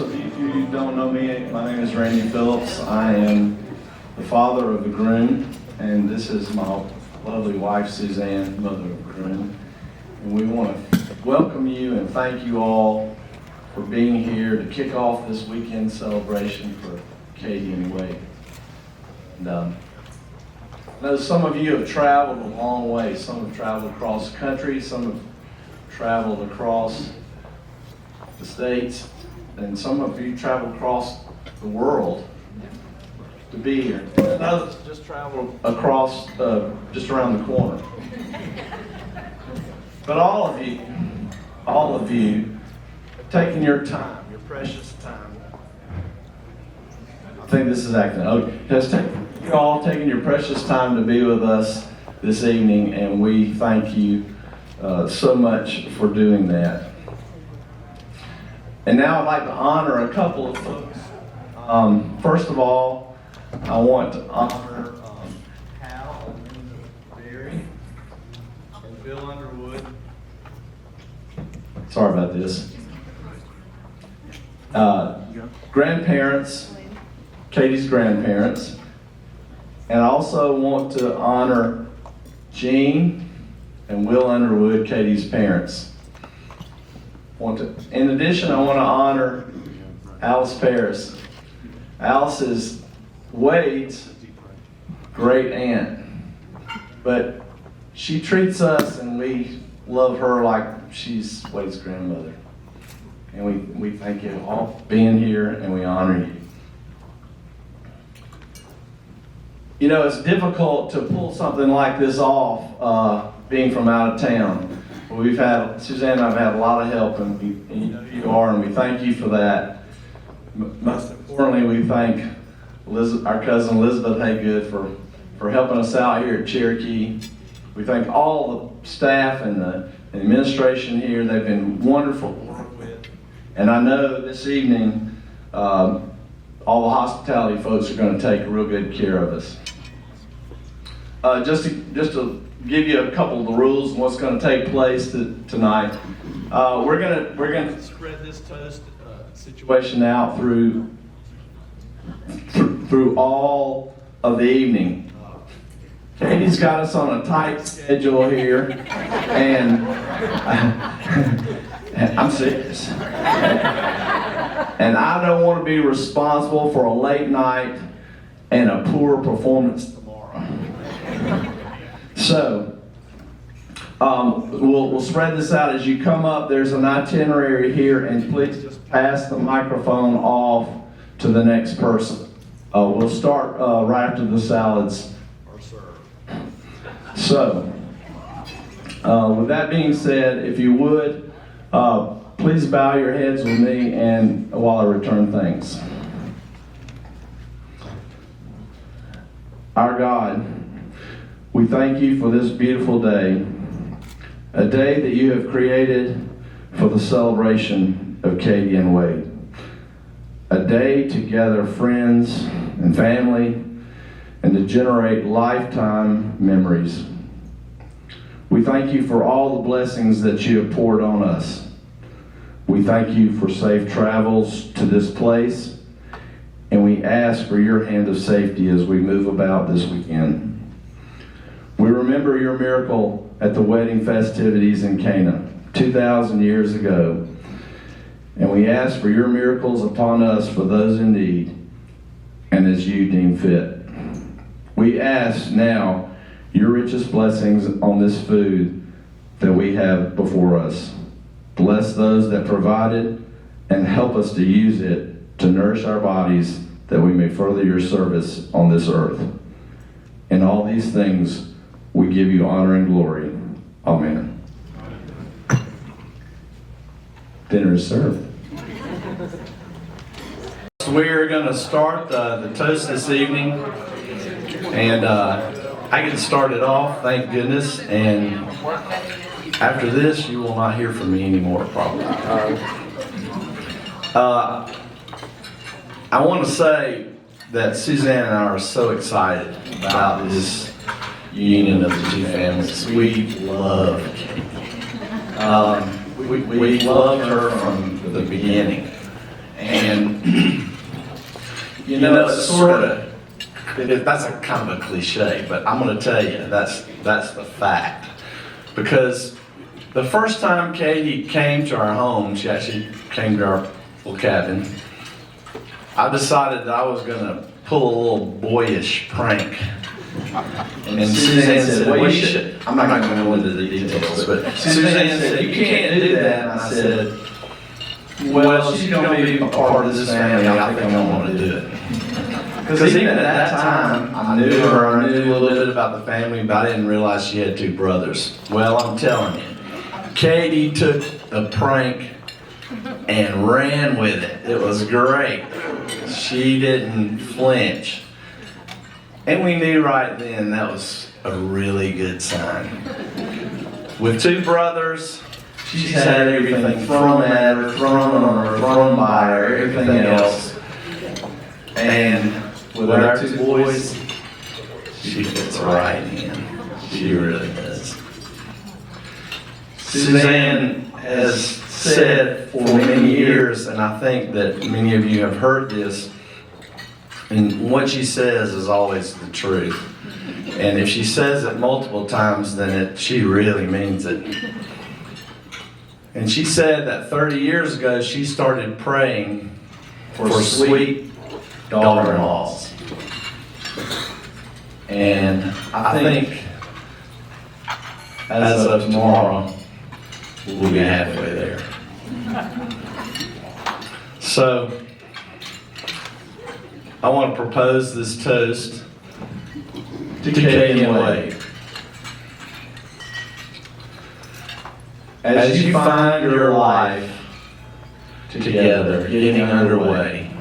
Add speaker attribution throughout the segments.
Speaker 1: of you who don't know me, my name is Randy Phillips. I am the father of the groom, and this is my lovely wife, Suzanne, mother of the groom. And we want to welcome you and thank you all for being here to kick off this weekend celebration for Katy and Wade. And I know some of you have traveled a long way. Some have traveled across the country, some have traveled across the states, and some of you traveled across the world to be here. And others just traveled across, just around the corner. But all of you, taking your time, your precious time. I think this is acting. You all taking your precious time to be with us this evening, and we thank you so much for doing that. And now I'd like to honor a couple of folks. First of all, I want to honor Hal and Barry and Bill Underwood. Sorry about this. Grandparents, Katy's grandparents. And I also want to honor Jean and Will Underwood, Katy's parents. In addition, I want to honor Alice Paris. Alice is Wade's great aunt, but she treats us and we love her like she's Wade's grandmother. And we thank you all for being here and we honor you. You know, it's difficult to pull something like this off, being from out of town. Suzanne and I have had a lot of help, and you know who you are, and we thank you for that. Most importantly, we thank our cousin Elizabeth Haygood for helping us out here at Cherokee. We thank all the staff and the administration here. They've been wonderful to work with. And I know this evening, all the hospitality folks are going to take real good care of us. Just to give you a couple of the rules and what's going to take place tonight. We're going to spread this toast situation out through all of the evening. Katy's got us on a tight schedule here, and I'm serious. And I don't want to be responsible for a late night and a poor performance tomorrow. So, we'll spread this out as you come up. There's an itinerary here, and please just pass the microphone off to the next person. We'll start right after the salads are served. So, with that being said, if you would, please bow your heads with me and while I return thanks. Our God, we thank you for this beautiful day, a day that you have created for the celebration of Katy and Wade, a day to gather friends and family and to generate lifetime memories. We thank you for all the blessings that you have poured on us. We thank you for safe travels to this place, and we ask for your hand of safety as we move about this weekend. We remember your miracle at the wedding festivities in Cana 2,000 years ago, and we ask for your miracles upon us for those in need, and as you deem fit. We ask now your richest blessings on this food that we have before us. Bless those that provide it and help us to use it to nourish our bodies that we may further your service on this earth. In all these things, we give you honor and glory. Amen. Dinner is served. We're going to start the toast this evening, and I get started off, thank goodness, and after this, you will not hear from me anymore, probably. I want to say that Suzanne and I are so excited about this union of the two families. We love Katy. We loved her from the beginning. And, you know, it's sort of, that's a kind of a cliche, but I'm going to tell you, that's the fact. Because the first time Katy came to our home, she actually came to our little cabin, I decided that I was going to pull a little boyish prank. And Suzanne said, well, you should, I'm not going to go into the details, but Suzanne said, you can't do that. And I said, well, she's going to be a part of this family, I think I don't want to do it. Because even at that time, I knew her, I knew a little bit about the family, but I didn't realize she had 2 brothers. Well, I'm telling you, Katy took the prank and ran with it. It was great. She didn't flinch. And we knew right then that was a really good sign. With 2 brothers, she's had everything thrown at her, thrown on her, thrown by her, everything else. And with our 2 boys, she fits right in. She really does. Suzanne has said for many years, and I think that many of you have heard this, and what she says is always the truth. And if she says it multiple times, then she really means it. And she said that 30 years ago, she started praying for sweet daughter-in-laws. And I think as of tomorrow, we'll be halfway there. So, I want to propose this toast to Katy and Wade. As you find your life together, getting underway,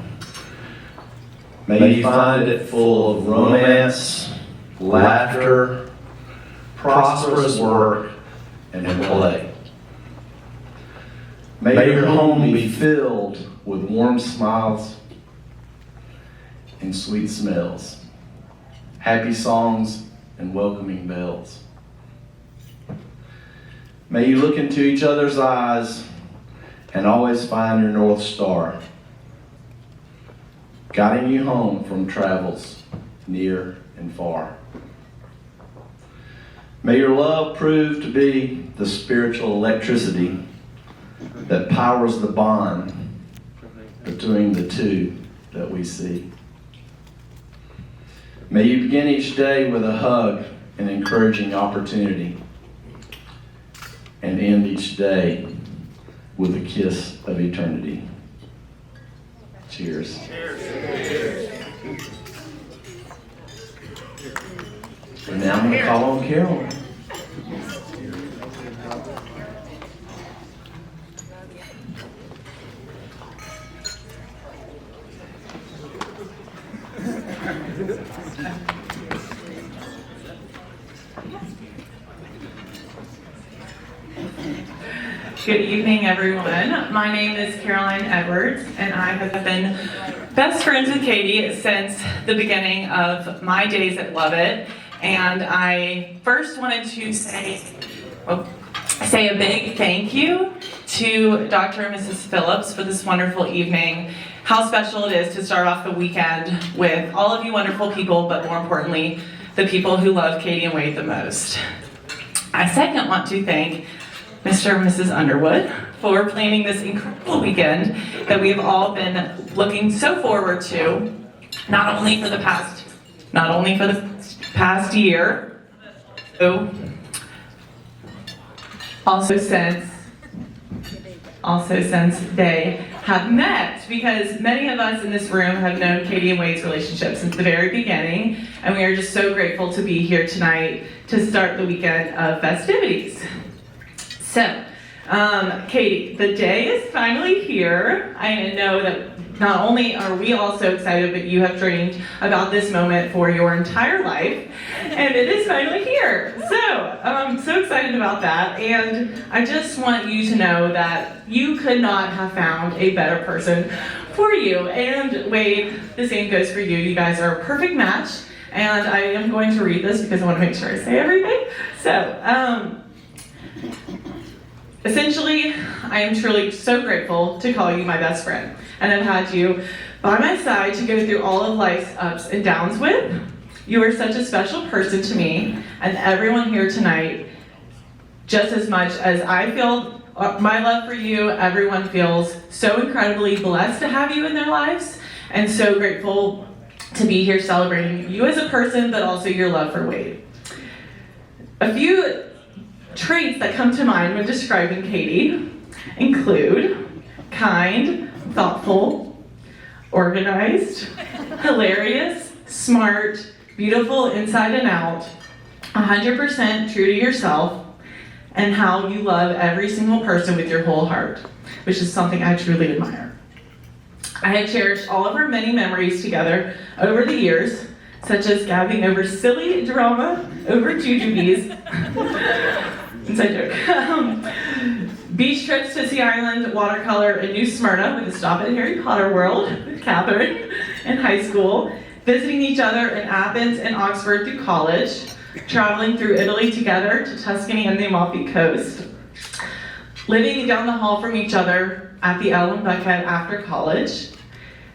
Speaker 1: may you find it full of romance, laughter, prosperous work, and play. May your home be filled with warm smiles and sweet smells, happy songs and welcoming bells. May you look into each other's eyes and always find your North Star, guiding you home from travels near and far. May your love prove to be the spiritual electricity that powers the bond between the 2 that we see. May you begin each day with a hug and encouraging opportunity, and end each day with a kiss of eternity. Cheers. Cheers. So now I'm going to call on Carol.
Speaker 2: Good evening, everyone. My name is Caroline Edwards, and I have been best friends with Katy since the beginning of my days at Lovett. And I first wanted to say a big thank you to Dr. and Mrs. Phillips for this wonderful evening. How special it is to start off the weekend with all of you wonderful people, but more importantly, the people who love Katy and Wade the most. I second want to thank Mr. and Mrs. Underwood for planning this incredible weekend that we have all been looking so forward to, not only for the past year, also since they have met, because many of us in this room have known Katy and Wade's relationship since the very beginning, and we are just so grateful to be here tonight to start the weekend of festivities. So, Katy, the day is finally here. I know that not only are we all so excited, but you have dreamed about this moment for your entire life, and it is finally here. So, I'm so excited about that, and I just want you to know that you could not have found a better person for you. And Wade, the same goes for you. You guys are a perfect match, and I am going to read this because I want to make sure I say everything. So, Essentially, I am truly so grateful to call you my best friend, and have had you by my side to go through all of life's ups and downs with. You are such a special person to me, and everyone here tonight, just as much as I feel my love for you, everyone feels so incredibly blessed to have you in their lives, and so grateful to be here celebrating you as a person, but also your love for Wade. A few traits that come to mind when describing Katy include kind, thoughtful, organized, hilarious, smart, beautiful inside and out, 100% true to yourself, and how you love every single person with your whole heart, which is something I truly admire. I have cherished all of our many memories together over the years, such as gabbing over silly drama over jujubes. Inside joke. Beach trips to Sea Island, watercolor, and New Smyrna with a stop at Harry Potter World with Catherine in high school, visiting each other in Athens and Oxford through college, traveling through Italy together to Tuscany and the Amalfi Coast, living down the hall from each other at the Ellen Buckhead after college,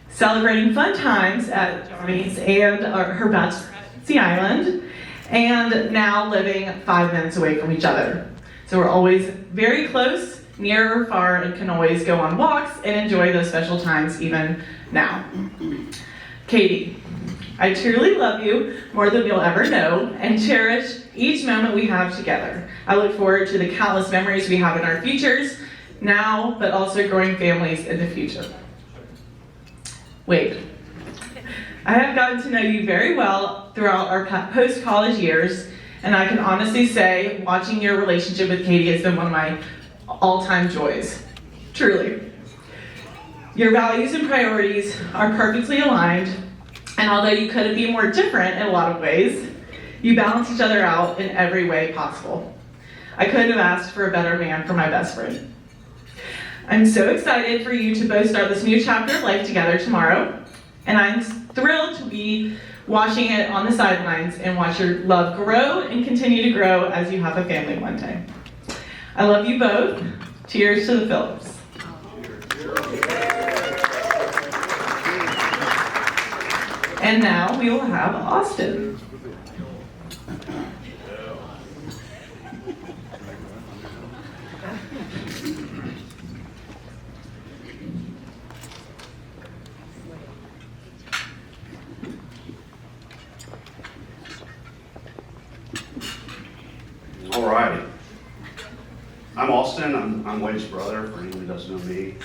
Speaker 2: celebrating fun times at Johnny's and her bachelorette at Sea Island, and now living 5 minutes away from each other. So we're always very close, near or far, and can always go on walks and enjoy those special times even now. Katy, I truly love you more than you'll ever know and cherish each moment we have together. I look forward to the countless memories we have in our futures now, but also growing families in the future. Wade, I have gotten to know you very well throughout our post-college years, and I can honestly say watching your relationship with Katy has been one of my all-time joys. Truly. Your values and priorities are perfectly aligned, and although you couldn't be more different in a lot of ways, you balance each other out in every way possible. I couldn't have asked for a better man for my best friend. I'm so excited for you to both start this new chapter of life together tomorrow, and I'm thrilled to be watching it on the sidelines and watch your love grow and continue to grow as you have a family one day. I love you both. Cheers to the Phillips. And now we will have Austin.
Speaker 3: Alrighty. I'm Austin. I'm Wade's brother, for anyone who doesn't know me.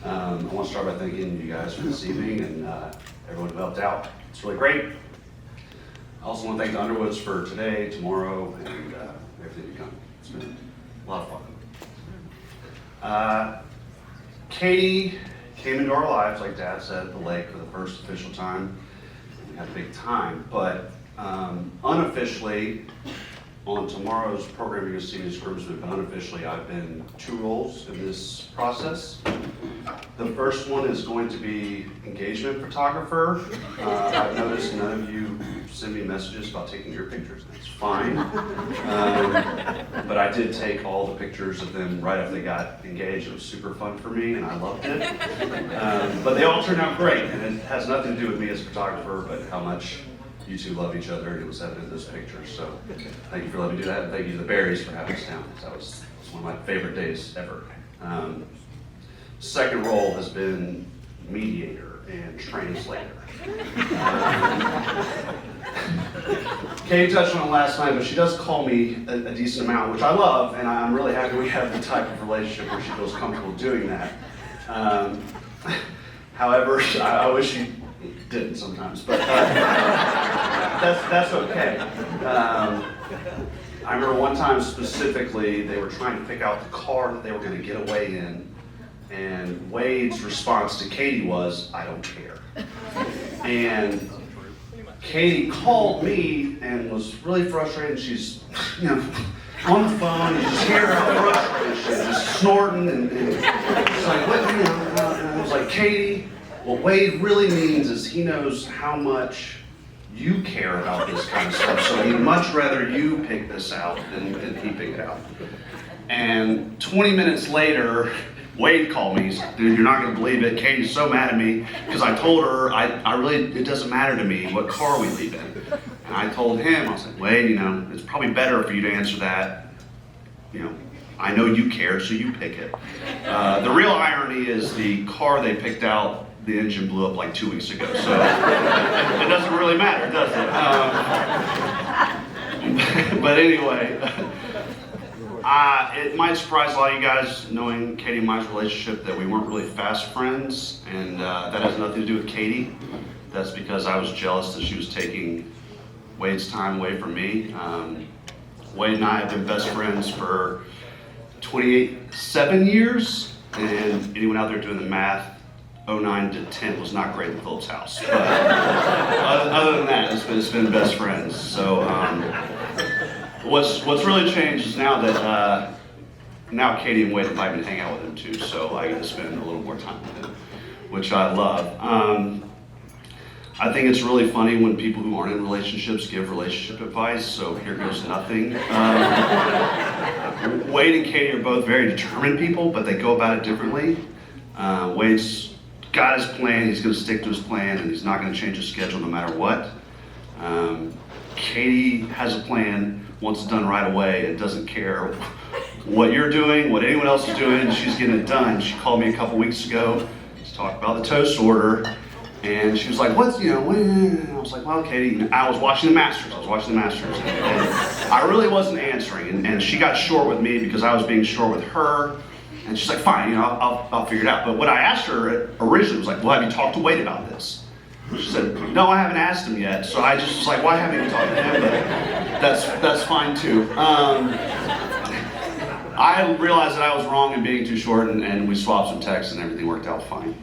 Speaker 3: I want to start by thanking you guys for this evening and everyone who helped out. It's really great. I also want to thank the Underwoods for today, tomorrow, and everything to come. It's been a lot of fun. Katy came into our lives, like Dad said, at the lake for the first official time. We had a big time, but unofficially, on tomorrow's program, you're going to see me as groomsman, but unofficially, I've been 2 roles in this process. The first one is going to be engagement photographer. I've noticed none of you send me messages about taking your pictures. That's fine. But I did take all the pictures of them right after they got engaged. It was super fun for me, and I loved it. But they all turned out great, and it has nothing to do with me as a photographer, but how much you two love each other, and it was evident in those pictures. So thank you for letting me do that, and thank you to the Berries for having us down. That was one of my favorite days ever. Second role has been mediator and translator. Katy touched on it last night, but she does call me a decent amount, which I love, and I'm really happy we have the type of relationship where she feels comfortable doing that. However, I wish she didn't sometimes, but that's okay. I remember one time specifically, they were trying to pick out the car that they were going to get away in, and Wade's response to Katy was, "I don't care." And Katy called me and was really frustrated. She's, on the phone, and you just hear her frustration, just snorting, and it's like, what, and I was like, Katy, what Wade really means is he knows how much you care about this kind of stuff, so he'd much rather you pick this out than he pick it out. And 20 minutes later, Wade called me. He said, dude, you're not gonna believe it. Katie's so mad at me because I told her I really, it doesn't matter to me what car we leave in. And I told him, I was like, Wade, you know, it's probably better for you to answer that. You know, I know you care, so you pick it. The real irony is the car they picked out, the engine blew up like 2 weeks ago, so it doesn't really matter, does it? But anyway, it might surprise a lot of you guys knowing Katy and my relationship that we weren't really fast friends, and that has nothing to do with Katy. That's because I was jealous that she was taking Wade's time away from me. Wade and I have been best friends for 7 years, and anyone out there doing the math, 09 to 10 was not great in Philip's house. But other than that, it's been best friends. So what's really changed is now that now Katy and Wade invite me to hang out with them too, so I get to spend a little more time with them, which I love. I think it's really funny when people who aren't in relationships give relationship advice, so here goes nothing. Wade and Katy are both very determined people, but they go about it differently. Wade's got his plan, he's gonna stick to his plan, and he's not gonna change his schedule no matter what. Katy has a plan, wants it done right away, and doesn't care what you're doing, what anyone else is doing, she's getting it done. She called me a couple weeks ago to talk about the toast order. And she was like, what's, you know, when? I was like, well, Katy, I was watching the Masters. And I really wasn't answering. And she got short with me because I was being short with her. And she's like, fine, you know, I'll figure it out. But what I asked her originally was like, well, have you talked to Wade about this? She said, no, I haven't asked him yet. So I just was like, well, I haven't even talked to him, but that's fine too. I realized that I was wrong in being too short, and we swapped some texts and everything worked out fine.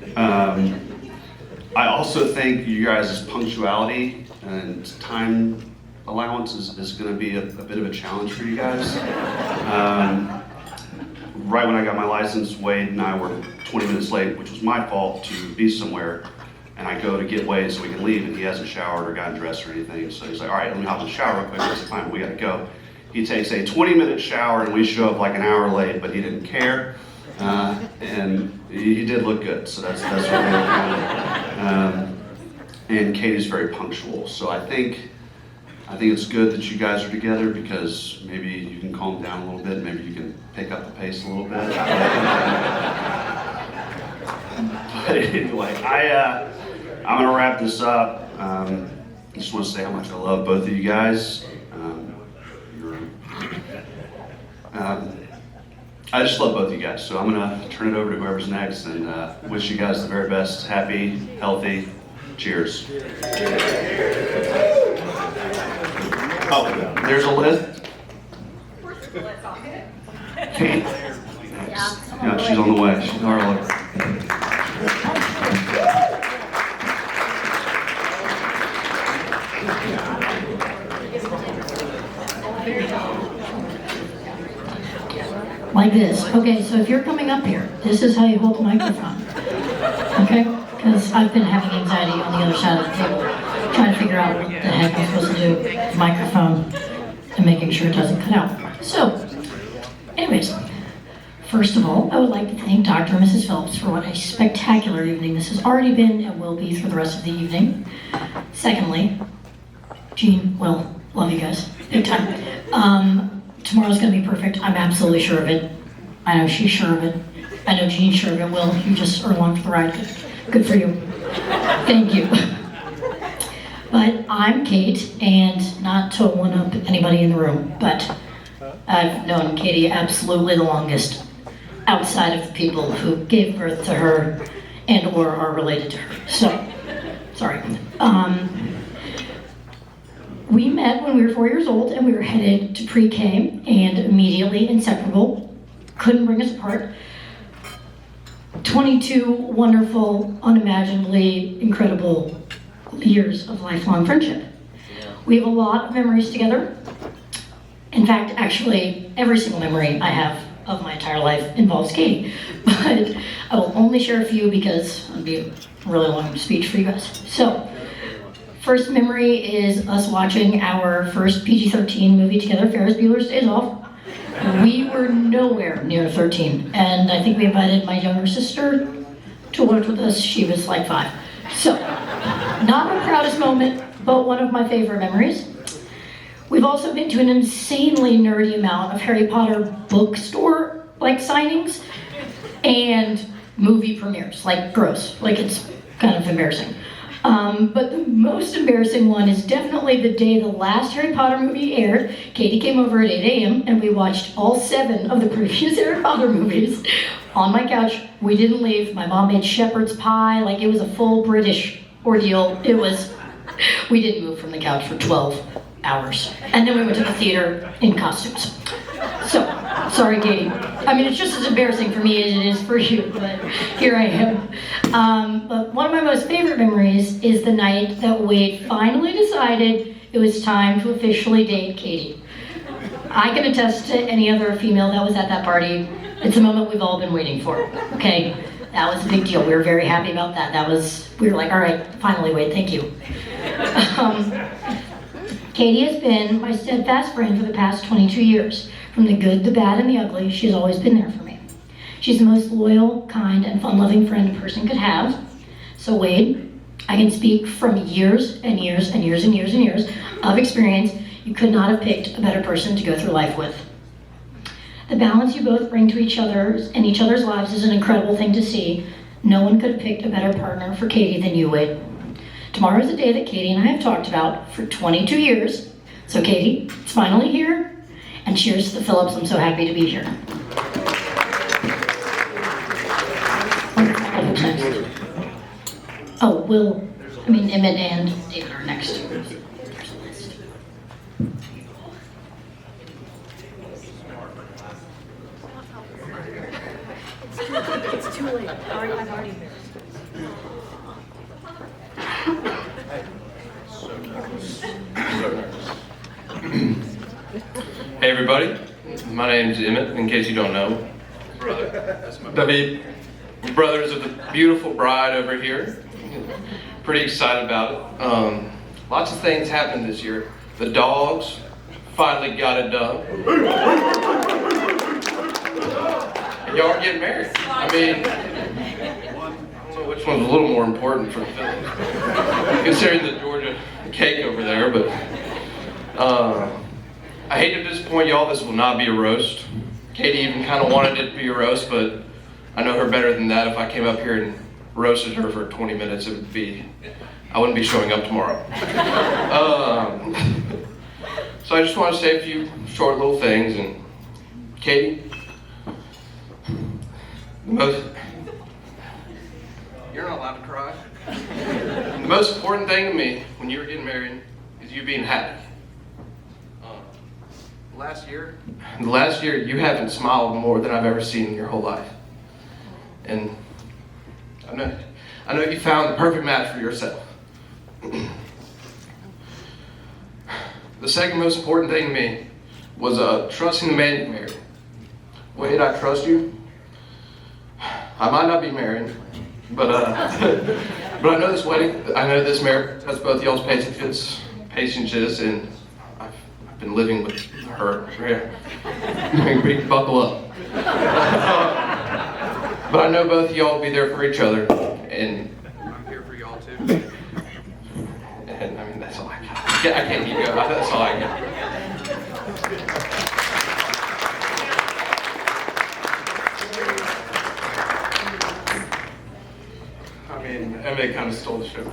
Speaker 3: I also think you guys' punctuality and time allowance is going to be a bit of a challenge for you guys. Right when I got my license, Wade and I were 20 minutes late, which was my fault to be somewhere. And I go to get Wade so we can leave, and he hasn't showered or gotten dressed or anything. So he's like, all right, let me hop in the shower real quick. I said, fine, we got to go. He takes a 20-minute shower, and we show up like an hour late, but he didn't care. And he did look good, so that's what really counted. And Katy's very punctual, so I think it's good that you guys are together because maybe you can calm down a little bit, maybe you can pick up the pace a little bit. But anyway, I'm gonna wrap this up. I just want to say how much I love both of you guys. I just love both of you guys, so I'm going to turn it over to whoever's next and wish you guys the very best. Happy, healthy, cheers. Oh, there's a list. Katy. Yeah, she's on the way. She's on her way.
Speaker 4: Like this. Okay, so if you're coming up here, this is how you hold the microphone. Okay? Because I've been having anxiety on the other side of the table, trying to figure out what the heck I'm supposed to do with the microphone and making sure it doesn't cut out. So, anyways, first of all, I would like to thank Dr. and Mrs. Phillips for what a spectacular evening this has already been and will be for the rest of the evening. Secondly, Jean, Will, love you guys, big time. Tomorrow's gonna be perfect. I'm absolutely sure of it. I know she's sure of it. I know Jean's sure of it. Will, you just are along for the ride. Good for you. Thank you. But I'm Kate, and not to one-up anybody in the room, but I've known Katy absolutely the longest outside of the people who gave birth to her and or are related to her. So, sorry. We met when we were 4 years old, and we were headed to pre-K, and immediately inseparable, couldn't bring us apart. 22 wonderful, unimaginably incredible years of lifelong friendship. We have a lot of memories together. In fact, actually, every single memory I have of my entire life involves Katy, but I will only share a few because it would be a really long speech for you guys. So, first memory is us watching our first PG-13 movie together, Ferris Bueller's Days Off. We were nowhere near 13, and I think we invited my younger sister to watch with us. She was like 5. So, not my proudest moment, but one of my favorite memories. We've also been to an insanely nerdy amount of Harry Potter bookstore signings and movie premieres, gross, it's kind of embarrassing. But the most embarrassing one is definitely the day the last Harry Potter movie aired. Katy came over at 8 a.m. and we watched all 7 of the previous Harry Potter movies on my couch. We didn't leave. My mom made shepherd's pie, it was a full British ordeal. We didn't move from the couch for 12 hours. And then we went to the theater in costumes. So, sorry, Katy. I mean, it's just as embarrassing for me as it is for you, but here I am. But one of my most favorite memories is the night that Wade finally decided it was time to officially date Katy. I can attest to any other female that was at that party. It's a moment we've all been waiting for, okay? That was a big deal. We were very happy about that. We were like, all right, finally, Wade, thank you. Katy has been my steadfast friend for the past 22 years. From the good, the bad, and the ugly, she's always been there for me. She's the most loyal, kind, and fun-loving friend a person could have. So Wade, I can speak from years and years and years and years and years of experience. You could not have picked a better person to go through life with. The balance you both bring to each other's and each other's lives is an incredible thing to see. No one could have picked a better partner for Katy than you, Wade. Tomorrow is a day that Katy and I have talked about for 22 years. So Katy, it's finally here. And cheers to the Phillips. I'm so happy to be here. Oh, Emmett and David are next.
Speaker 5: It's too late. I've already been.
Speaker 6: Hey everybody, my name is Emmett, in case you don't know. Brother. That's my brother. Brothers of the beautiful bride over here. Pretty excited about it. Lots of things happened this year. The dogs finally got it done. And y'all are getting married. I mean, I don't know which one's a little more important for the Phillies, considering the Georgia cake over there, but I hate to disappoint y'all, this will not be a roast. Katy even kind of wanted it to be a roast, but I know her better than that. If I came up here and roasted her for 20 minutes, I wouldn't be showing up tomorrow. So I just want to say a few short little things. And Katy, you're not allowed to cry. The most important thing to me when you were getting married is you being happy. The last year, you haven't smiled more than I've ever seen in your whole life. And I know you found the perfect match for yourself. The second most important thing to me was trusting the man you married. Wade, I trust you. I might not be married, but I know this wedding, I know this marriage has both y'all's patiences, and I've been living with her. Buckle up. But I know both of y'all will be there for each other, and I'm here for y'all too. And I mean, that's all I got. I can't keep going. That's all I got.
Speaker 7: I mean, Emmett kind of stole the show.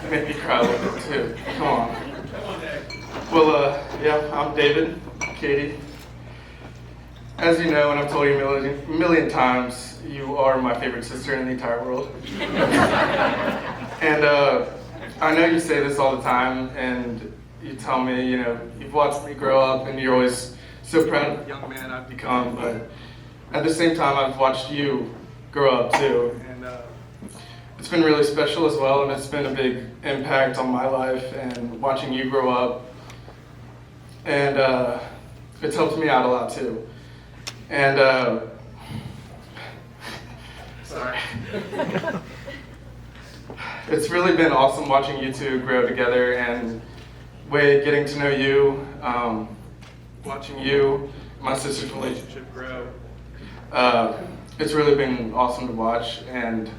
Speaker 7: Made me cry a little bit too. Come on. Well, yeah, I'm David, Katy. As you know, and I've told you a million times, you are my favorite sister in the entire world. And I know you say this all the time, and you tell me, you know, you've watched me grow up, and you're always so proud of the young man I've become, but at the same time, I've watched you grow up too. And it's been really special as well, and it's been a big impact on my life, and watching you grow up. And it's helped me out a lot too. And sorry. It's really been awesome watching you two grow together, and Wade, getting to know you. watching you, my sister's relationship grow. It's really been awesome to watch, and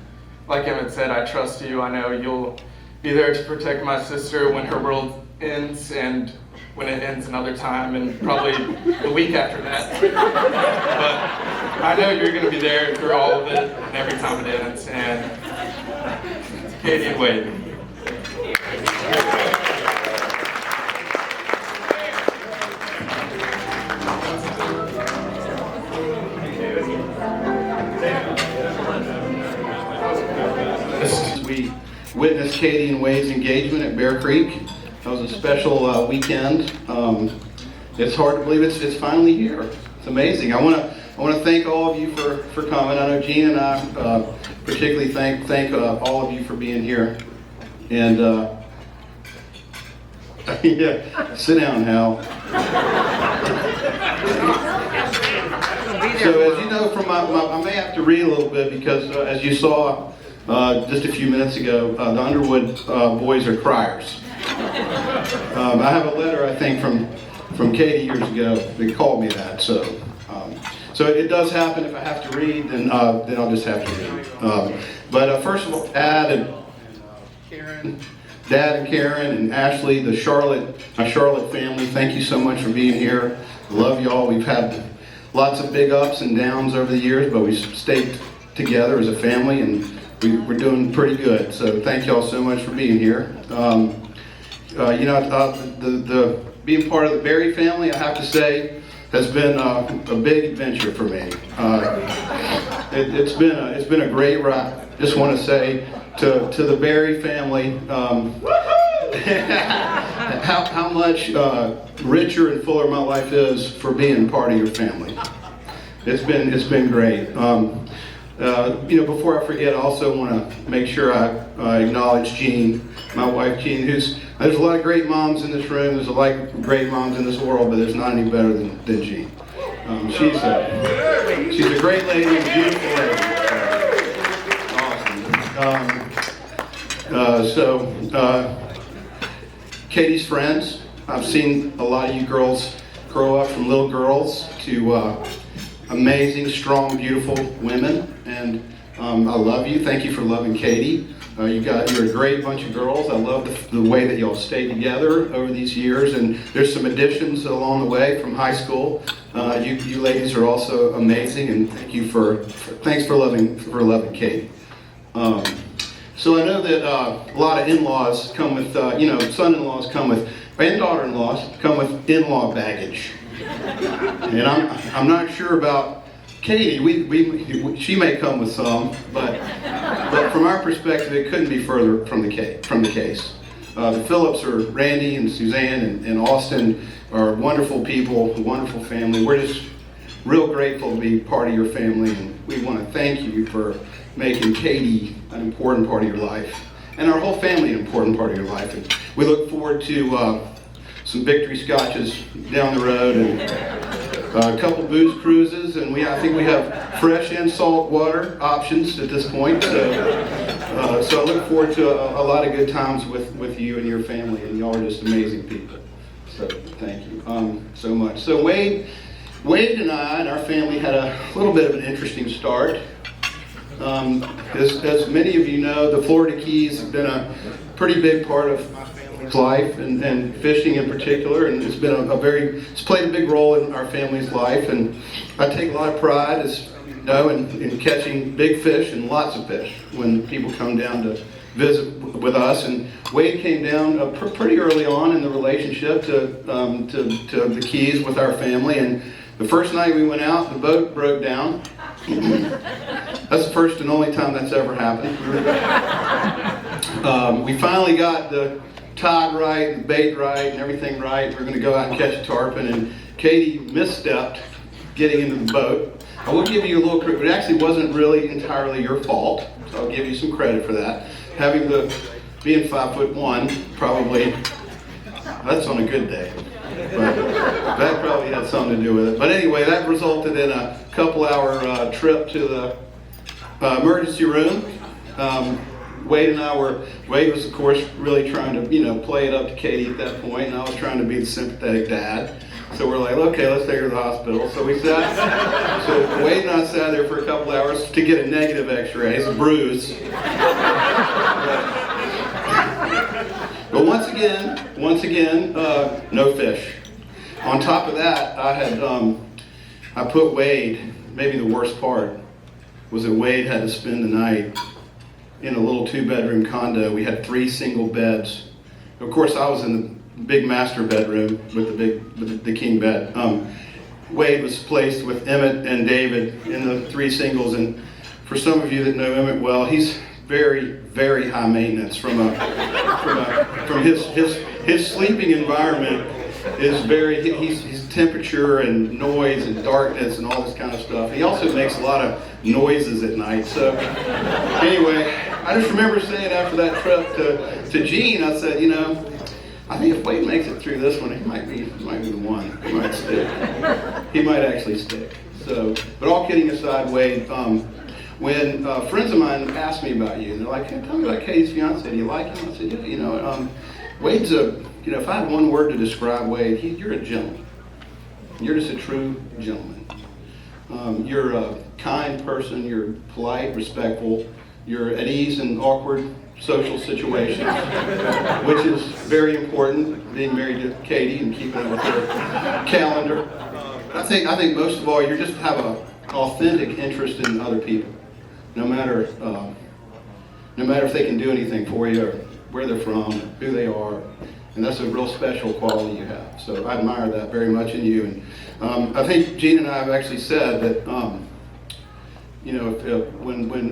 Speaker 7: like Emmett said, I trust you. I know you'll be there to protect my sister when her world ends and when it ends another time, and probably the week after that. But I know you're going to be there through all of it and every time it ends. And Katy and Wade.
Speaker 8: We witnessed Katy and Wade's engagement at Bear Creek. That was a special weekend. It's hard to believe it's finally here. It's amazing. I want to thank all of you for coming. I know Gene and I particularly thank all of you for being here. And yeah, sit down, Hal. So as you know from I may have to read a little bit because as you saw just a few minutes ago, the Underwood boys are criers. I have a letter, I think, from Katy years ago that called me that. So it does happen. If I have to read, then I'll just have to read. But first of all, Dad and Karen and Ashley, my Charlotte family, thank you so much for being here. I love y'all. We've had lots of big ups and downs over the years, but we've stayed together as a family, and we're doing pretty good. So thank y'all so much for being here. The being part of the Berry family, I have to say, has been a big adventure for me. It's been a great ride. Just want to say to the Berry family how much richer and fuller my life is for being part of your family. It's been great. Before I forget, I also want to make sure I acknowledge Jean, my wife Jean, there's a lot of great moms in this room, there's a lot of great moms in this world, but there's not any better than Jean. She's a great lady, a beautiful lady. Awesome. Katy's friends, I've seen a lot of you girls grow up from little girls to amazing, strong, beautiful women, and I love you. Thank you for loving Katy. You're a great bunch of girls. I love the way that y'all stayed together over these years, and there's some additions along the way from high school. You ladies are also amazing, and thanks for loving Katy. So I know that a lot of in-laws come with, son-in-laws come with, and daughter-in-laws come with in-law baggage. And I'm not sure about Katy. She may come with some, but from our perspective, it couldn't be further from the case. The Phillips are Randy and Suzanne and Austin are wonderful people, a wonderful family. We're just real grateful to be part of your family, and we want to thank you for making Katy an important part of your life, and our whole family an important part of your life. And we look forward to some victory scotches down the road and a couple booze cruises, and I think we have fresh and salt water options at this point. So I look forward to a lot of good times with you and your family, and y'all are just amazing people. So thank you so much. So Wade and I and our family had a little bit of an interesting start. As many of you know, the Florida Keys have been a pretty big part of my family's life, and fishing in particular, and it's played a big role in our family's life, and I take a lot of pride, as you know, in catching big fish and lots of fish when people come down to visit with us. And Wade came down pretty early on in the relationship to the Keys with our family, and the first night we went out, the boat broke down. That's the first and only time that's ever happened. We finally got the tide right, the bait right, and everything right. We're going to go out and catch a tarpon, and Katy misstepped getting into the boat. I will give you a little credit. It actually wasn't really entirely your fault, so I'll give you some credit for that. Being 5'1", probably, that's on a good day. But that probably had something to do with it. But anyway, that resulted in a couple-hour trip to the emergency room. Wade was of course really trying to, play it up to Katy at that point, and I was trying to be the sympathetic dad. So we're like, okay, let's take her to the hospital. So Wade and I sat there for a couple hours to get a negative x-ray. It's a bruise. But once again, no fish. On top of that, I put Wade, maybe the worst part was that Wade had to spend the night in a little 2-bedroom condo. We had 3 single beds. Of course, I was in the big master bedroom with the king bed. Wade was placed with Emmett and David in the 3 singles, and for some of you that know Emmett well, he's very, very high maintenance from his sleeping environment is he's temperature and noise and darkness and all this kind of stuff. He also makes a lot of noises at night. So anyway, I just remember saying after that trip to Gene, I said, I think if Wade makes it through this one, he might be the one. He might stick. He might actually stick. So, but all kidding aside, Wade, when friends of mine asked me about you, and they're like, hey, tell me about Katy's fiance. Do you like him? I said, yeah, Wade's if I had one word to describe Wade, you're a gentleman. You're just a true gentleman. You're a kind person. You're polite, respectful. You're at ease in awkward social situations, which is very important, being married to Katy and keeping up with her calendar. I think most of all, you just have an authentic interest in other people, no matter if they can do anything for you, or where they're from, who they are, and that's a real special quality you have. So I admire that very much in you. And I think Gene and I have actually said that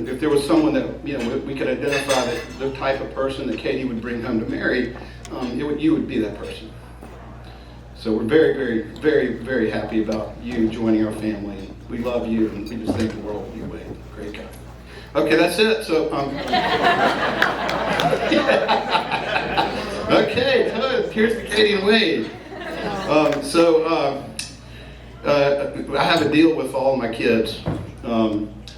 Speaker 8: if there was someone that we could identify that the type of person that Katy would bring home to marry, you would be that person. So we're very, very, very, very happy about you joining our family. And we love you, and we just think the world of you, Wade. Great guy. Okay, that's it. So okay, here's Katy and Wade. I have a deal with all my kids.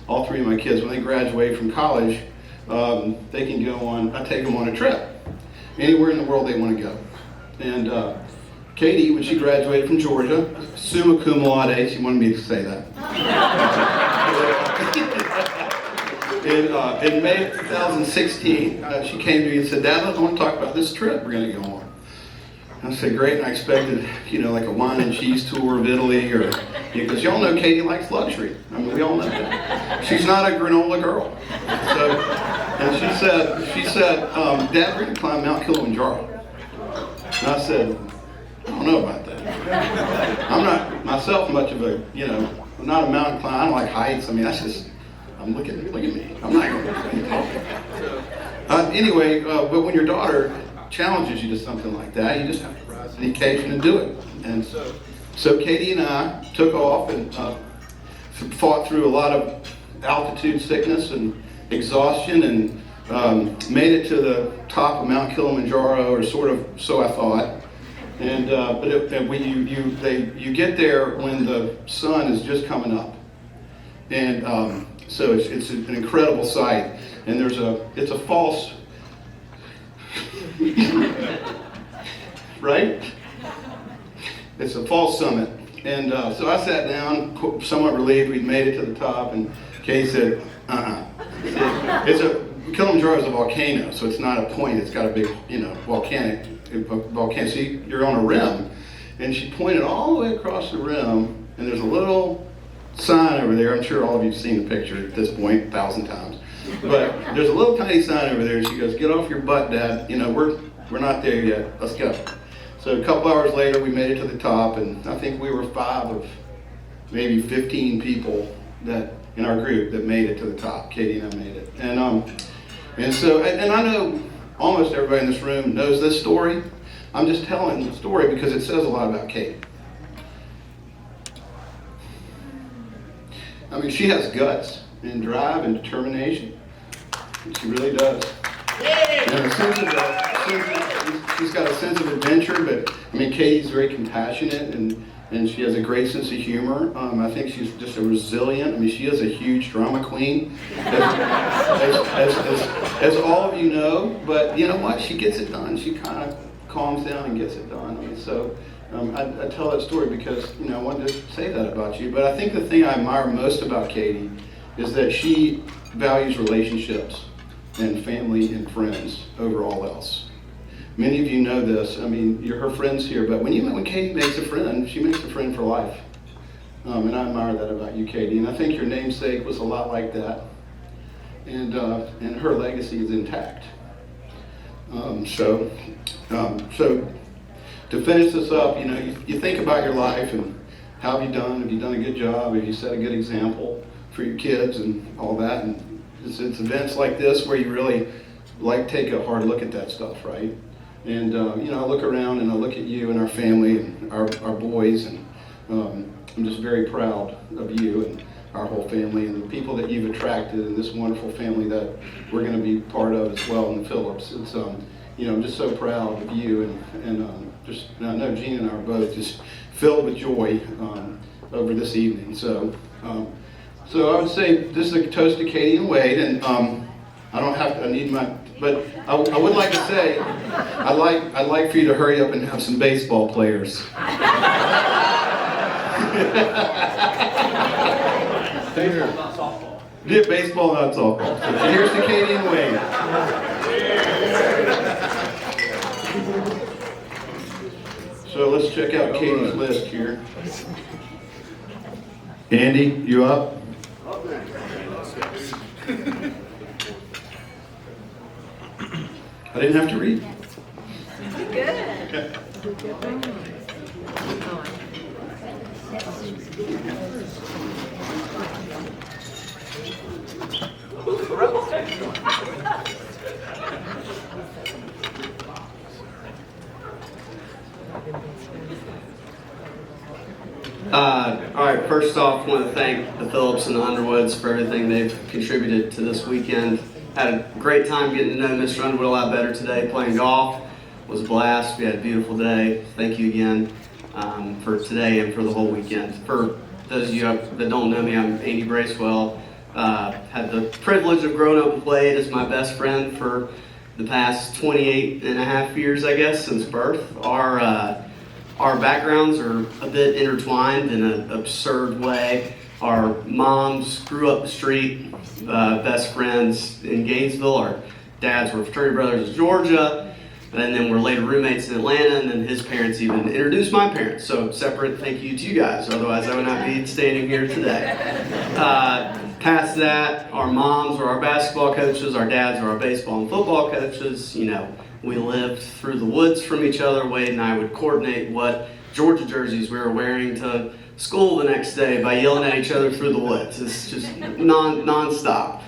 Speaker 8: All 3 of my kids, when they graduate from college, they can go on, I take them on a trip. Anywhere in the world they want to go. And Katy, when she graduated from Georgia, summa cum laude, she wanted me to say that. In May of 2016, she came to me and said, Dad, I want to talk about this trip we're going to go on. I said, great, and I expected, like a wine and cheese tour of Italy, or because y'all know Katy likes luxury. I mean, we all know that. She's not a granola girl. So, and she said, Dad, we're going to climb Mount Kilimanjaro. And I said, I don't know about that. I'm not myself much of a, I'm not a mountain climber. I don't like heights. I mean, that's just, look at me. I'm not going to talk. Anyway, but when your daughter challenges you to something like that, you just have to rise to the occasion and do it. And so Katy and I took off and fought through a lot of altitude sickness and exhaustion, and made it to the top of Mount Kilimanjaro, or sort of, so I thought. And you get there when the sun is just coming up, and so it's an incredible sight. And it's a false. Right? It's a false summit. And so I sat down, somewhat relieved we'd made it to the top, and Katy said, Kilimanjaro is a volcano, so it's not a point, it's got a big, volcano. So you're on a rim. And she pointed all the way across the rim, and there's a little sign over there. I'm sure all of you have seen the picture at this point 1,000 times. But there's a little tiny sign over there. She goes, get off your butt, Dad. We're not there yet. Let's go. So a couple hours later, we made it to the top, and I think we were 5 of maybe 15 people that in our group that made it to the top. Katy and I made it. And I know almost everybody in this room knows this story. I'm just telling the story because it says a lot about Katy. I mean, she has guts and drive and determination. She really does. And she's got a sense of adventure, but I mean, Katy's very compassionate, and and she has a great sense of humor. I think she's just a resilient. I mean, she is a huge drama queen, as all of you know. But you know what? She gets it done. She kind of calms down and gets it done. I mean, so I tell that story because I wanted to say that about you. But I think the thing I admire most about Katy is that she values relationships and family and friends over all else. Many of you know this. I mean, you're her friends here, but when Katy makes a friend, she makes a friend for life. And I admire that about you, Katy. And I think your namesake was a lot like that. And her legacy is intact. So to finish this up, you think about your life and how have you done? Have you done a good job? Have you set a good example for your kids and all that? And it's events like this where you really take a hard look at that stuff, right? And I look around and I look at you and our family and our boys, and I'm just very proud of you and our whole family and the people that you've attracted and this wonderful family that we're going to be part of as well in the Phillips. It's I'm just so proud of you and I know Gene and I are both just filled with joy over this evening. So I would say this is a toast to Katy and Wade, and but I would like to say, I'd like for you to hurry up and have some baseball players.
Speaker 9: Baseball, not softball.
Speaker 8: Yeah, baseball, not softball. So here's to Katy and Wade. So let's check out Katy's list here. Andy, you up? I didn't have to read. Good.
Speaker 10: All right, first off, I want to thank the Phillips and the Underwoods for everything they've contributed to this weekend. Had a great time getting to know Mr. Underwood a lot better today. Playing golf was a blast. We had a beautiful day. Thank you again for today and for the whole weekend. For those of you that don't know me, I'm Andy Bracewell. Had the privilege of growing up with Wade as my best friend for the past 28 and a half years, I guess, since birth. Our backgrounds are a bit intertwined in an absurd way. Our moms grew up the street, best friends in Gainesville. Our dads were fraternity brothers in Georgia, and then we're later roommates in Atlanta, and then his parents even introduced my parents. So separate thank you to you guys, otherwise I would not be standing here today. Past that, our moms were our basketball coaches, our dads were our baseball and football coaches. We lived through the woods from each other. Wade and I would coordinate what Georgia jerseys we were wearing to school the next day by yelling at each other through the woods. It's just non-stop.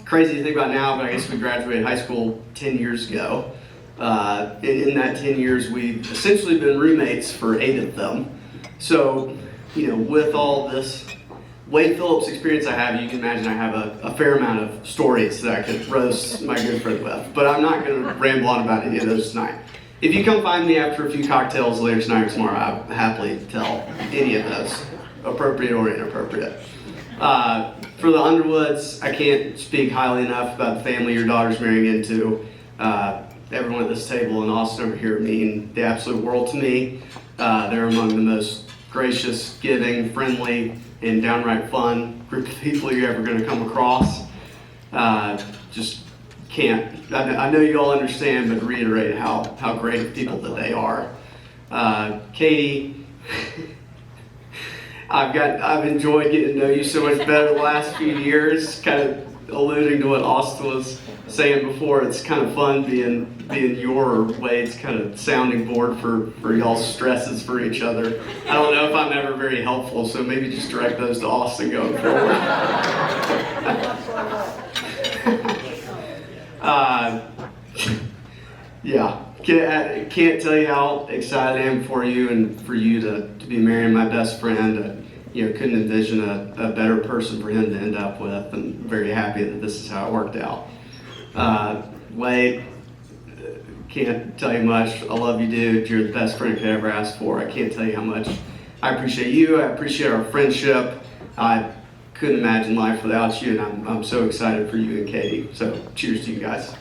Speaker 10: Crazy to think about now, but I guess we graduated high school 10 years ago. In that 10 years, we've essentially been roommates for 8 of them. So, with all this Wade Phillips experience I have, you can imagine I have a fair amount of stories that I could roast my good friend with. But I'm not going to ramble on about any of those tonight. If you come find me after a few cocktails later tonight or tomorrow, I'll happily tell any of those, appropriate or inappropriate. For the Underwoods, I can't speak highly enough about the family your daughter's marrying into. Everyone at this table and Austin over here mean the absolute world to me. They're among the most gracious, giving, friendly, and downright fun group of people you're ever going to come across. Just can't. I know you all understand, but reiterate how great of people that they are. Katy, I've enjoyed getting to know you so much better the last few years. Kind of alluding to what Austin was saying before, it's kind of fun being your or Wade's kind of sounding board for y'all's stresses for each other. I don't know if I'm ever very helpful, so maybe just direct those to Austin going forward. Yeah, can't tell you how excited I am for you and for you to be marrying my best friend. Couldn't envision a better person for him to end up with. I'm very happy that this is how it worked out. Wade, can't tell you much. I love you, dude. You're the best friend I could ever ask for. I can't tell you how much I appreciate you. I appreciate our friendship. I couldn't imagine life without you, and I'm so excited for you and Katy. So cheers to you guys.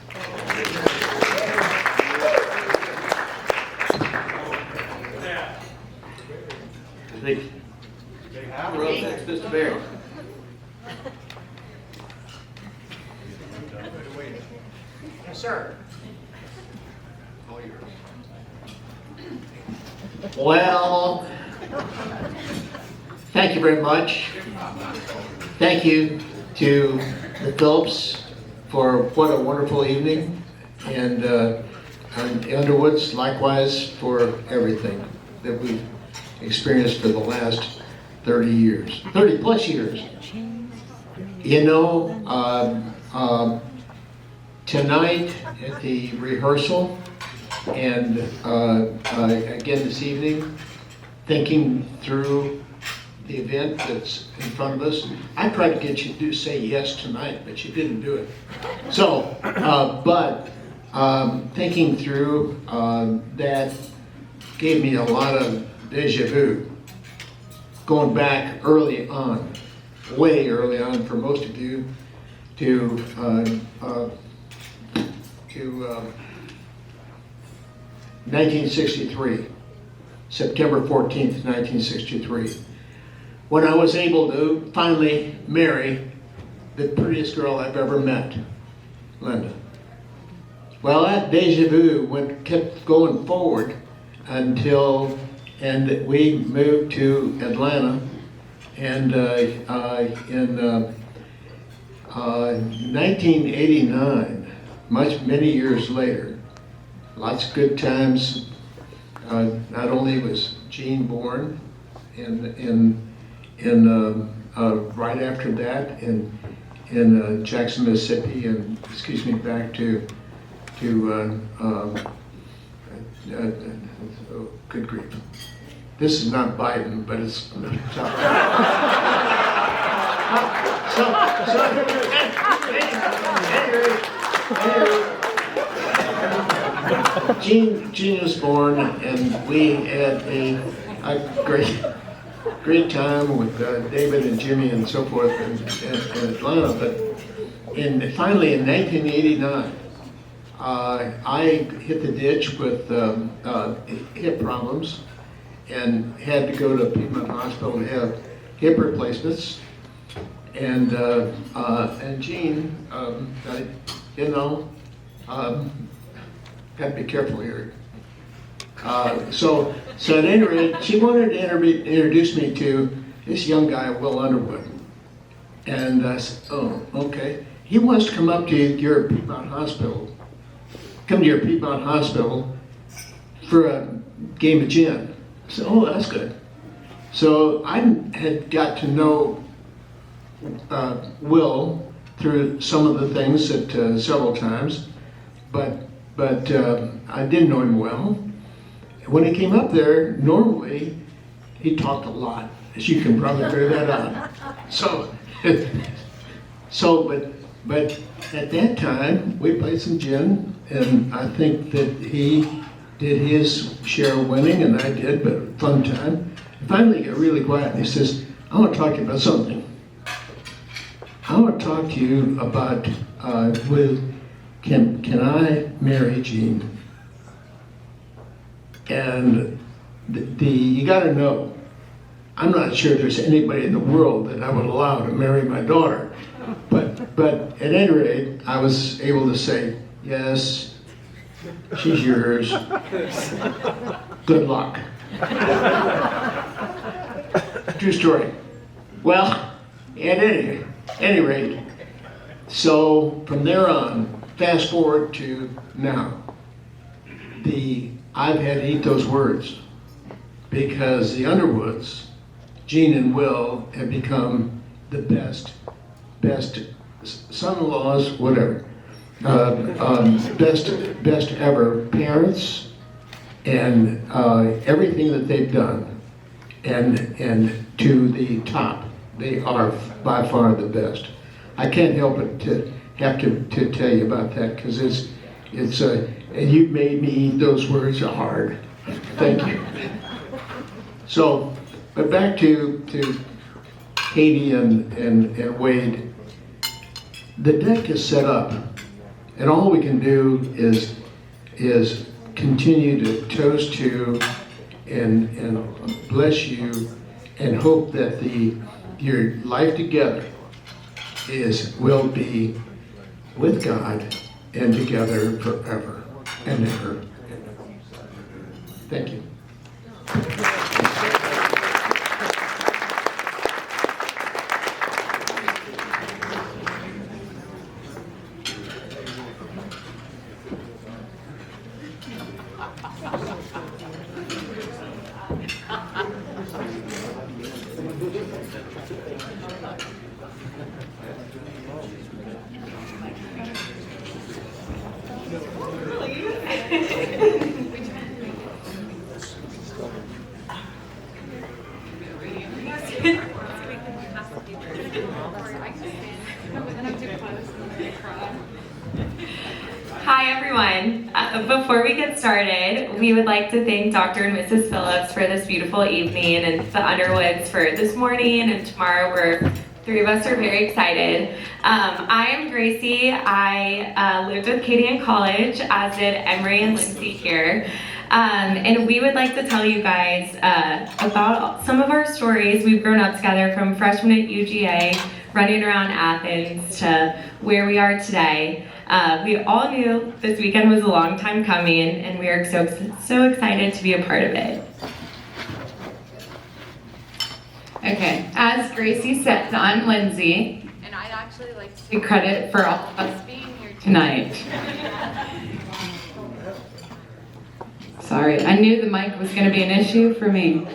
Speaker 10: I think the road takes Mr. Barry.
Speaker 11: Yes, sir.
Speaker 10: All yours.
Speaker 11: Well, thank you very much. Thank you to the Phillips for what a wonderful evening, and Underwoods likewise for everything that we've experienced for the last 30 years, 30 plus years. You know, tonight at the rehearsal and again this evening, thinking through the event that's in front of us. I tried to get you to say yes tonight, but you didn't do it. So, but thinking through that gave me a lot of deja vu. Going back early on, way early on for most of you, to 1963, September 14th, 1963, when I was able to finally marry the prettiest girl I've ever met, Linda. Well, that deja vu kept going forward until, and we moved to Atlanta, and in 1989, many years later, lots of good times. Not only was Jean born, right after that in Jackson, Mississippi, and back to oh, good grief. This is not Biden, but it's Jean was born, and we had a great time with David and Jimmy and so forth in Atlanta. But finally in 1989, I hit the ditch with hip problems and had to go to Piedmont Hospital to have hip replacements. And Jean, got to be careful here. So at any rate, she wanted to introduce me to this young guy, Will Underwood. And I said, oh, okay. He wants to come up to your Piedmont Hospital, for a game of gin. I said, oh, that's good. So I had got to know Will through some of the things that several times, but I didn't know him well. When he came up there, normally he talked a lot, as you can probably figure that out. But at that time we played some gin, and I think that he did his share of winning, and I did, but fun time. Finally, he got really quiet, and he says, "I want to talk to you about something. I want to talk to you about can I marry Jean?" And you got to know, I'm not sure there's anybody in the world that I would allow to marry my daughter. But at any rate, I was able to say, yes, she's yours. Good luck. True story. Well, at any rate, so from there on, fast forward to now, I've had to eat those words, because the Underwoods, Jean and Will, have become the best son-in-laws, whatever, best ever parents, and everything that they've done, and to the top, they are by far the best. I can't help but to have to tell you about that, because It's and you made me eat those words hard. Thank you. So, but back to Katy and Wade. The deck is set up, and all we can do is continue to toast you and bless you, and hope that your life together will be with God and together forever and ever. Thank you.
Speaker 12: Hi everyone. Before we get started, we would like to thank Dr. and Mrs. Phillips for this beautiful evening, and the Underwoods for this morning and tomorrow. We're three of us are very excited. I am Gracie. I lived with Katy in college, as did Emery and Lindsay here. And we would like to tell you guys about some of our stories. We've grown up together from freshman at UGA, running around Athens, to where we are today. We all knew this weekend was a long time coming, and we are so excited to be a part of it. Okay, as Gracie said, I'm Lindsay, and I'd actually like to take credit for all of us being here tonight. Sorry, I knew the mic was going to be an issue for me.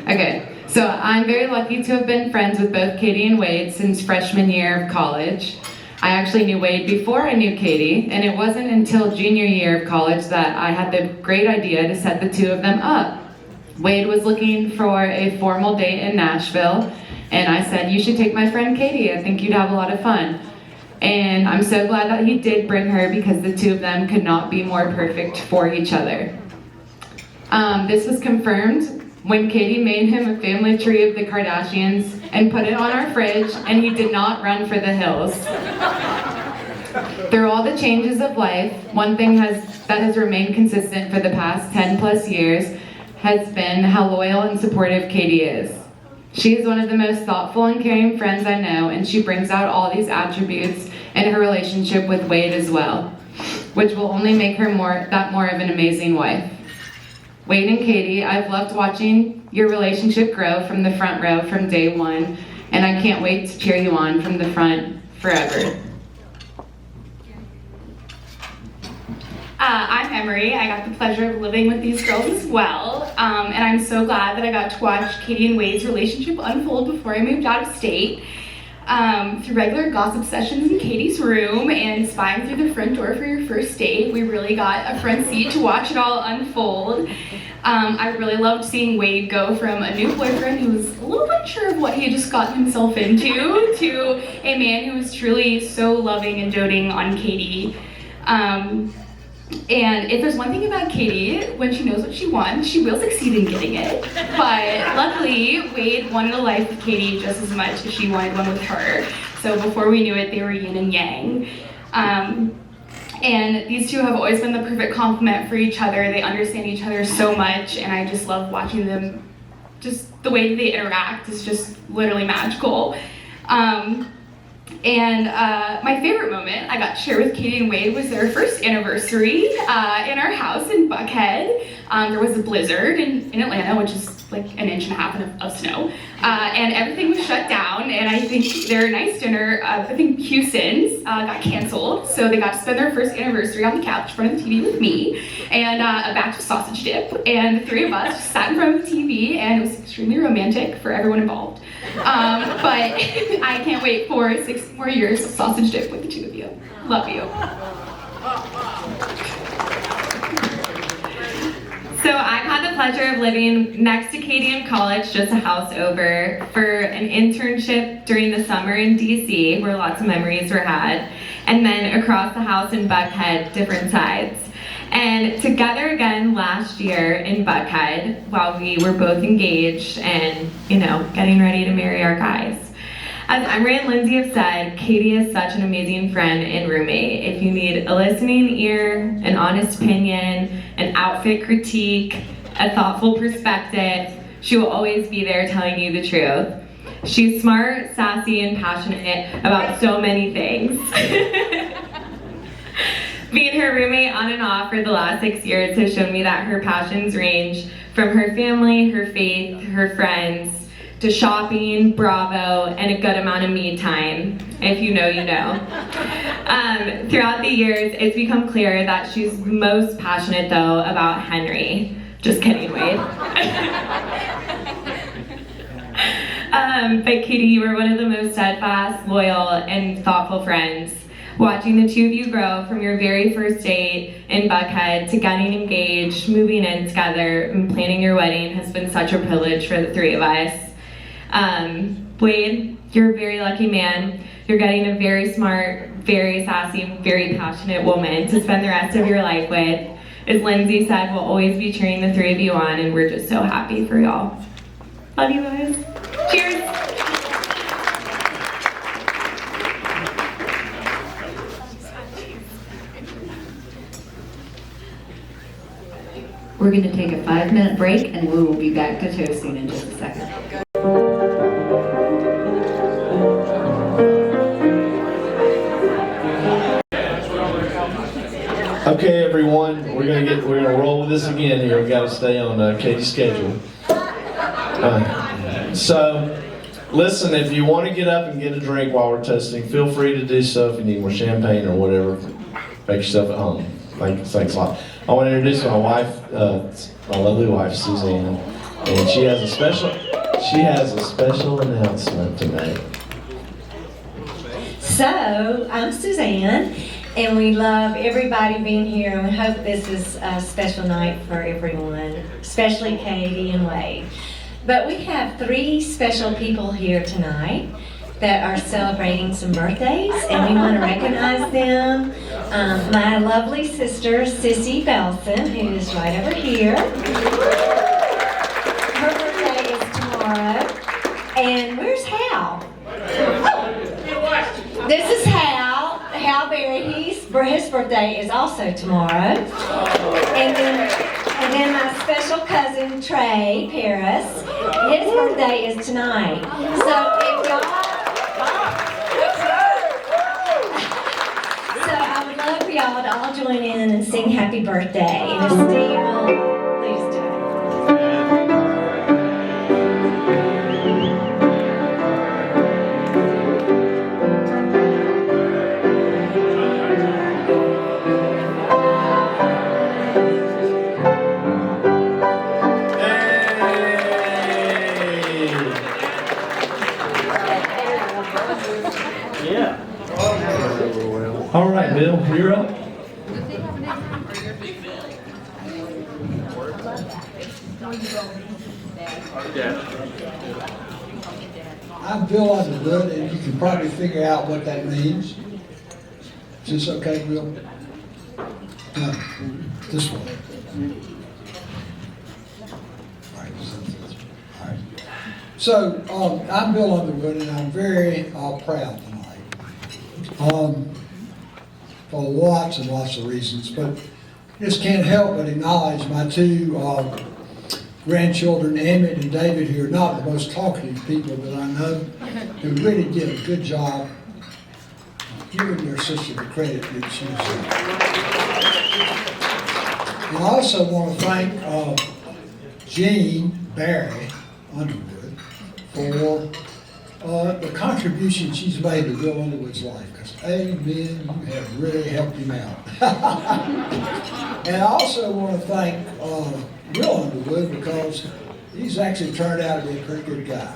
Speaker 12: Okay, so I'm very lucky to have been friends with both Katy and Wade since freshman year of college. I actually knew Wade before I knew Katy, and it wasn't until junior year of college that I had the great idea to set the two of them up. Wade was looking for a formal date in Nashville, and I said, "You should take my friend Katy. I think you'd have a lot of fun." And I'm so glad that he did bring her, because the two of them could not be more perfect for each other. This was confirmed when Katy made him a family tree of the Kardashians and put it on our fridge, and he did not run for the hills. Through all the changes of life, one thing that has remained consistent for the past 10 plus years has been how loyal and supportive Katy is. She is one of the most thoughtful and caring friends I know, and she brings out all these attributes in her relationship with Wade as well, which will only make her more of an amazing wife. Wade and Katy, I've loved watching your relationship grow from the front row from day one, and I can't wait to cheer you on from the front forever. I'm Emery. I got the pleasure of living with these girls as well, and I'm so glad that I got to watch Katy and Wade's relationship unfold before I moved out of state. Through regular gossip sessions in Katy's room and spying through the front door for your first date, we really got a front seat to watch it all unfold. I really loved seeing Wade go from a new boyfriend who was a little unsure of what he had just gotten himself into to a man who was truly so loving and doting on Katy. And if there's one thing about Katy, when she knows what she wants, she will succeed in getting it. But luckily, Wade wanted a life with Katy just as much as she wanted one with her. So before we knew it, they were yin and yang. And these two have always been the perfect complement for each other. They understand each other so much, and I just love watching them. Just the way that they interact is just literally magical. And my favorite moment I got to share with Katy and Wade was their first anniversary in our house in Buckhead. There was a blizzard in Atlanta, which is like an inch and a half of snow, and everything was shut down, and I think their nice dinner, I think Houston's, got canceled, so they got to spend their first anniversary on the couch in front of the TV with me, and a batch of sausage dip, and the three of us just sat in front of the TV, and it was extremely romantic for everyone involved. But I can't wait for 6 more years of sausage dip with the two of you. Love you. So I've had the pleasure of living next to Katy in college, just a house over, for an internship during the summer in DC, where lots of memories were had, and then across the house in Buckhead, different sides. And together again last year in Buckhead, while we were both engaged and, getting ready to marry our guys. As Emery and Lindsay have said, Katy is such an amazing friend and roommate. If you need a listening ear, an honest opinion, an outfit critique, a thoughtful perspective, she will always be there telling you the truth. She's smart, sassy, and passionate about so many things. Being her roommate on and off for the last 6 years has shown me that her passions range from her family, her faith, her friends, to shopping, Bravo, and a good amount of me time. If you know, you know. Throughout the years, it's become clear that she's most passionate, though, about Henry. Just kidding, Wade. But Katy, you were one of the most steadfast, loyal, and thoughtful friends. Watching the two of you grow from your very first date in Buckhead to getting engaged, moving in together, and planning your wedding has been such a privilege for the three of us. Wade, you're a very lucky man. You're getting a very smart, very sassy, very passionate woman to spend the rest of your life with. As Lindsay said, we'll always be cheering the three of you on, and we're just so happy for y'all. Love you guys. Cheers.
Speaker 13: We're going to take a 5-minute break, and we will be back to toasting in just a second.
Speaker 1: Okay, everyone, we're gonna roll with this again here. We got to stay on Katy's schedule. So, listen, if you want to get up and get a drink while we're toasting, feel free to do so. If you need more champagne or whatever, make yourself at home. Thanks a lot. I want to introduce my wife, my lovely wife, Suzanne, and she has a special announcement to make.
Speaker 14: So, I'm Suzanne, and we love everybody being here, and we hope this is a special night for everyone, especially Katy and Wade. But we have 3 special people here tonight that are celebrating some birthdays, and we want to recognize them. My lovely sister, Sissy Belson, who is right over here. Her birthday is tomorrow. And where's Hal? This is Hal Berry. His birthday is also tomorrow. And then my special cousin, Trey Paris, his birthday is tonight. So if y'all... So I would love for y'all to all join in and sing happy birthday. And if Steve will, please do it.
Speaker 1: All right, Bill, you're up.
Speaker 15: I'm Bill Underwood, and you can probably figure out what that means. Is this okay, Bill? No, this one. All right. So, I'm Bill Underwood, and I'm very proud tonight. For lots and lots of reasons, but just can't help but acknowledge my 2 grandchildren, Emmett and David, who are not the most talkative people that I know, who really did a good job giving their sister the credit that she deserves. And I also want to thank Jean Barry Underwood for the contribution she's made to Bill Underwood's life. Because, amen, you have really helped him out. And I also want to thank Bill Underwood because he's actually turned out to be a pretty good guy.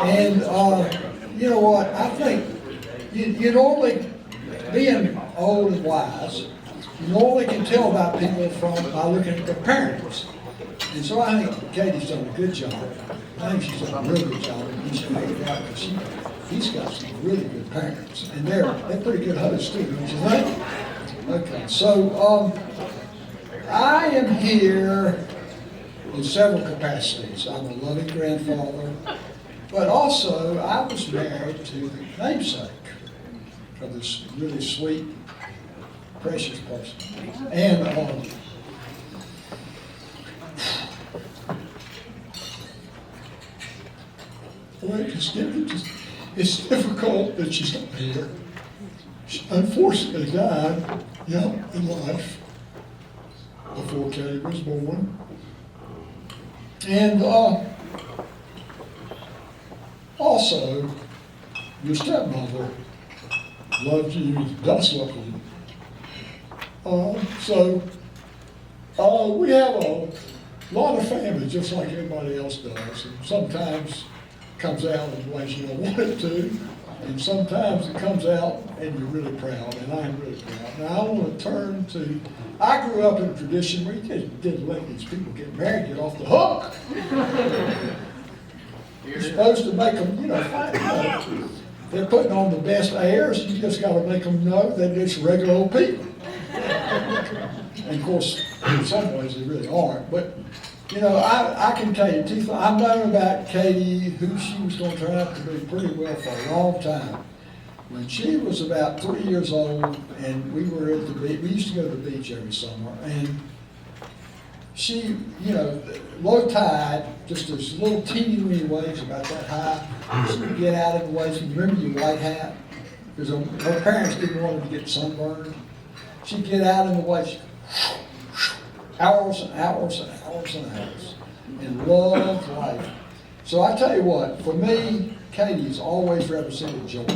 Speaker 15: And you know what? I think you normally, being old and wise, you normally can tell about people by looking at their parents. And so I think Katie's done a good job. I think she's done a really good job, and he's figured out that he's got some really good parents, and they're pretty good hosts too, don't you think? Okay, so I am here in several capacities. I'm a loving grandfather, but also I was married to the namesake of this really sweet, precious person. And well, it's difficult that she's not here. She unfortunately died young in life before Katy was born. And also, your stepmother loved you, does love you. We have a lot of family, just like everybody else does, and sometimes it comes out in ways you don't want it to, and sometimes it comes out and you're really proud, and I'm really proud. Now I want to turn to, I grew up in a tradition where you just didn't let these people get married, get off the hook. You're supposed to make them, fight. They're putting on the best airs, you just got to make them know that it's regular old people. And of course, in some ways they really aren't, but I can tell you, I've known about Katy, who she was going to turn out to be pretty well for a long time. When she was about 3 years old, and we were at the beach, we used to go to the beach every summer, and she, low tide, just those little teeny weeny waves about that high, she'd get out of the waves. Remember your white hat? Because her parents didn't want her to get sunburned. She'd get out in the waves, hours and hours and hours and hours, and loved life. So I tell you what, for me, Katy's always represented joy.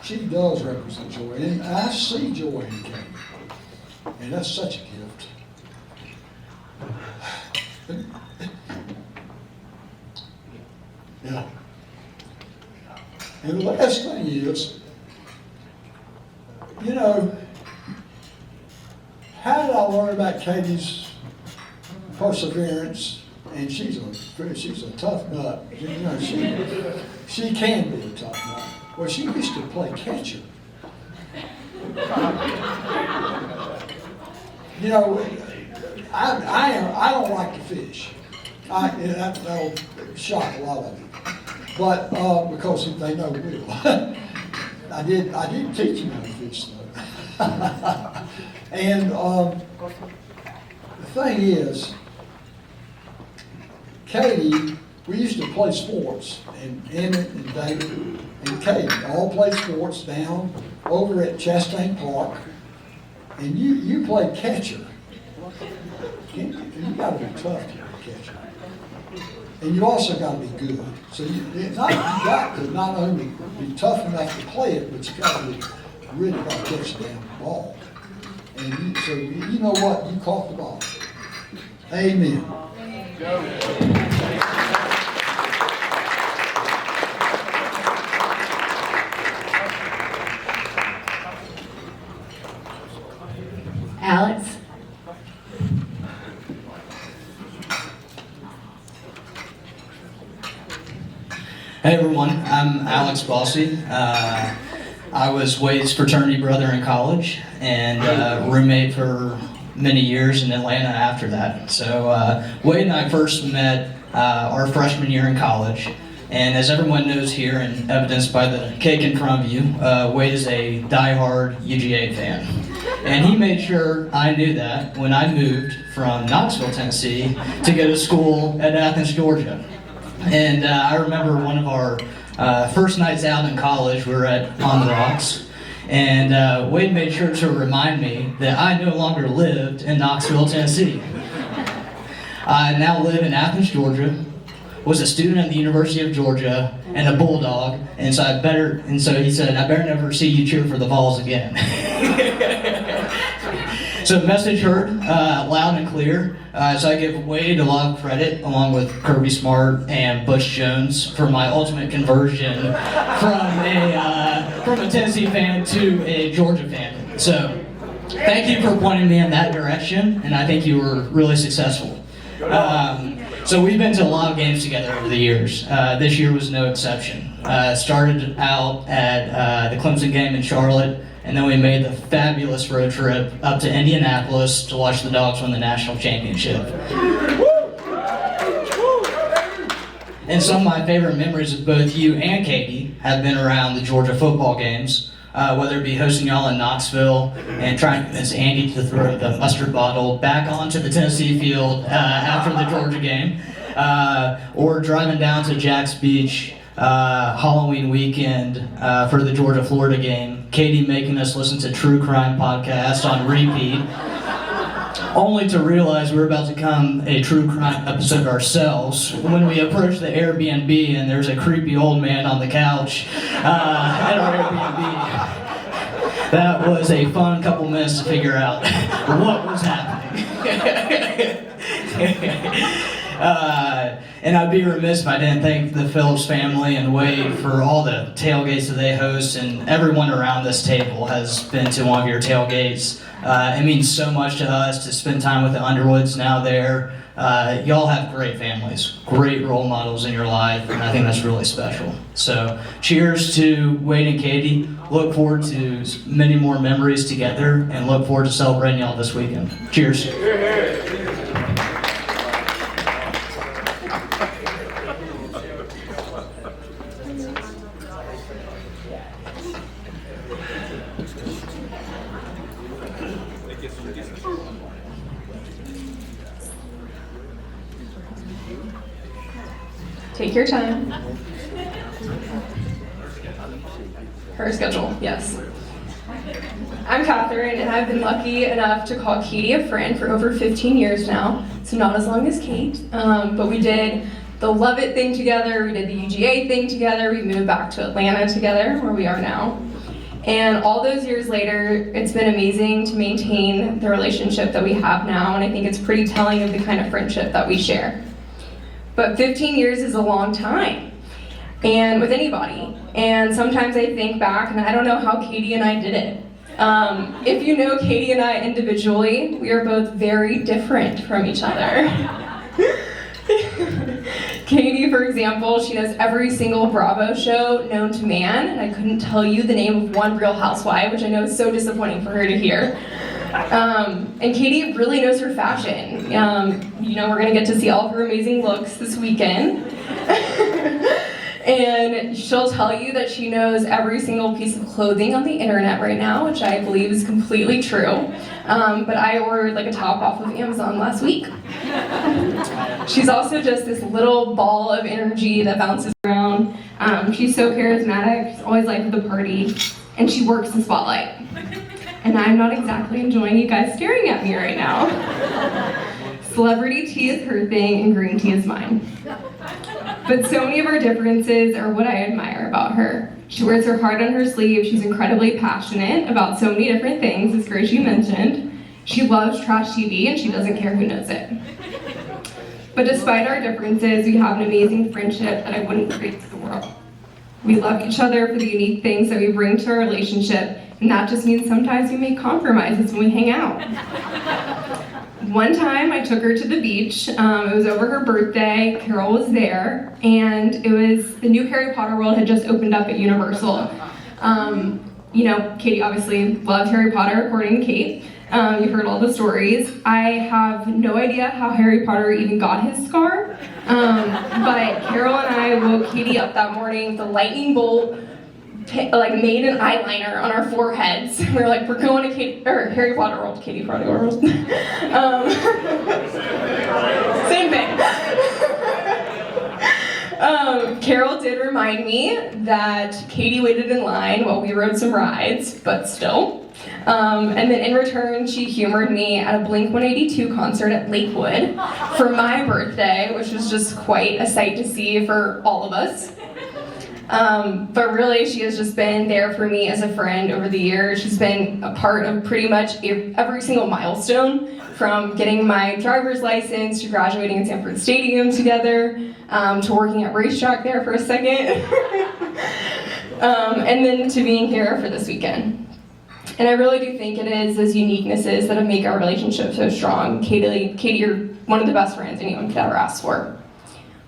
Speaker 15: She does represent joy, and I see joy in Katy, and that's such a gift. Yeah. And the last thing is, how did I learn about Katy's perseverance? And she's a tough nut. She can be a tough nut. Well, she used to play catcher. I don't like to fish. That'll shock a lot of them. But because they know Will. I did teach him how to fish though. And the thing is, Katy, we used to play sports, and Emmett and David and Katy all played sports down over at Chastain Park, and you played catcher. You got to be tough to be a catcher, and you also got to be good. So you got to not only be tough enough to play it, but you got to really got to catch the damn ball. And so you know what? You caught the ball. Amen.
Speaker 14: Alex?
Speaker 16: Hey everyone, I'm Alex Bossy. I was Wade's fraternity brother in college and roommate for many years in Atlanta after that. So Wade and I first met our freshman year in college, and as everyone knows here and evidenced by the cake in front of you, Wade is a diehard UGA fan. And he made sure I knew that when I moved from Knoxville, Tennessee to go to school at Athens, Georgia. And I remember one of our first nights out in college, we were on the Rocks, and Wade made sure to remind me that I no longer lived in Knoxville, Tennessee. I now live in Athens, Georgia, was a student at the University of Georgia, and a Bulldog, and so he said, I better never see you cheer for the Vols again. So message heard loud and clear. So I give Wade a lot of credit, along with Kirby Smart and Butch Jones, for my ultimate conversion from a Tennessee fan to a Georgia fan. So Thank you for pointing me in that direction, and I think you were really successful. So we've been to a lot of games together over the years. This year was no exception. Started out at the Clemson game in Charlotte, and then we made the fabulous road trip up to Indianapolis to watch the Dogs win the national championship. And some of my favorite memories of both you and Katy have been around the Georgia football games, whether it be hosting y'all in Knoxville and trying to convince Andy to throw the mustard bottle back onto the Tennessee field after the Georgia game, or driving down to Jack's Beach Halloween weekend for the Georgia-Florida game, Katy making us listen to true crime podcasts on repeat, only to realize we're about to become a true crime episode ourselves when we approach the Airbnb and there's a creepy old man on the couch at our Airbnb. That was a fun couple minutes to figure out what was happening. And I'd be remiss if I didn't thank the Phillips family and Wade for all the tailgates that they host, and everyone around this table has been to one of your tailgates. It means so much to us to spend time with the Underwoods now there. Y'all have great families, great role models in your life, and I think that's really special. So cheers to Wade and Katy. Look forward to many more memories together, and look forward to celebrating y'all this weekend. Cheers.
Speaker 17: Take your time. Her schedule, yes. I'm Catherine, and I've been lucky enough to call Katy a friend for over 15 years now, so not as long as Kate, but we did the Love It thing together, we did the UGA thing together, we moved back to Atlanta together, where we are now. And all those years later, it's been amazing to maintain the relationship that we have now, and I think it's pretty telling of the kind of friendship that we share. But 15 years is a long time, and with anybody. And sometimes I think back, and I don't know how Katy and I did it. If you know Katy and I individually, we are both very different from each other. Katy, for example, she knows every single Bravo show known to man, and I couldn't tell you the name of one Real Housewife, which I know is so disappointing for her to hear. And Katy really knows her fashion. You know, we're gonna get to see all of her amazing looks this weekend. And she'll tell you that she knows every single piece of clothing on the internet right now, which I believe is completely true. But I ordered like a top off of Amazon last week. She's also just this little ball of energy that bounces around. She's so charismatic, she's always life of the party, and she works the spotlight. And I'm not exactly enjoying you guys staring at me right now. Celebrity tea is her thing and green tea is mine. But so many of our differences are what I admire about her. She wears her heart on her sleeve, she's incredibly passionate about so many different things, as Gracie mentioned. She loves trash TV and she doesn't care who knows it. But despite our differences, we have an amazing friendship that I wouldn't trade for the world. We love each other for the unique things that we bring to our relationship, and that just means sometimes we make compromises when we hang out. One time I took her to the beach, it was over her birthday, Carol was there, and it was, the new Harry Potter world had just opened up at Universal. You know, Katy obviously loved Harry Potter, according to Kate. You've heard all the stories. I have no idea how Harry Potter even got his scar, but Carol and I woke Katy up that morning, the lightning bolt like made an eyeliner on our foreheads. We were like, we're going to Harry Potter World, Katy Potter World. Same thing. Carol did remind me that Katy waited in line while we rode some rides, but still. And then in return, she humored me at a Blink-182 concert at Lakewood for my birthday, which was just quite a sight to see for all of us. But really, she has just been there for me as a friend over the years. She's been a part of pretty much every single milestone, from getting my driver's license to graduating at Sanford Stadium together, to working at Racetrack there for a second, and then to being here for this weekend. And I really do think it is those uniquenesses that make our relationship so strong. Katy, you're one of the best friends anyone could ever ask for.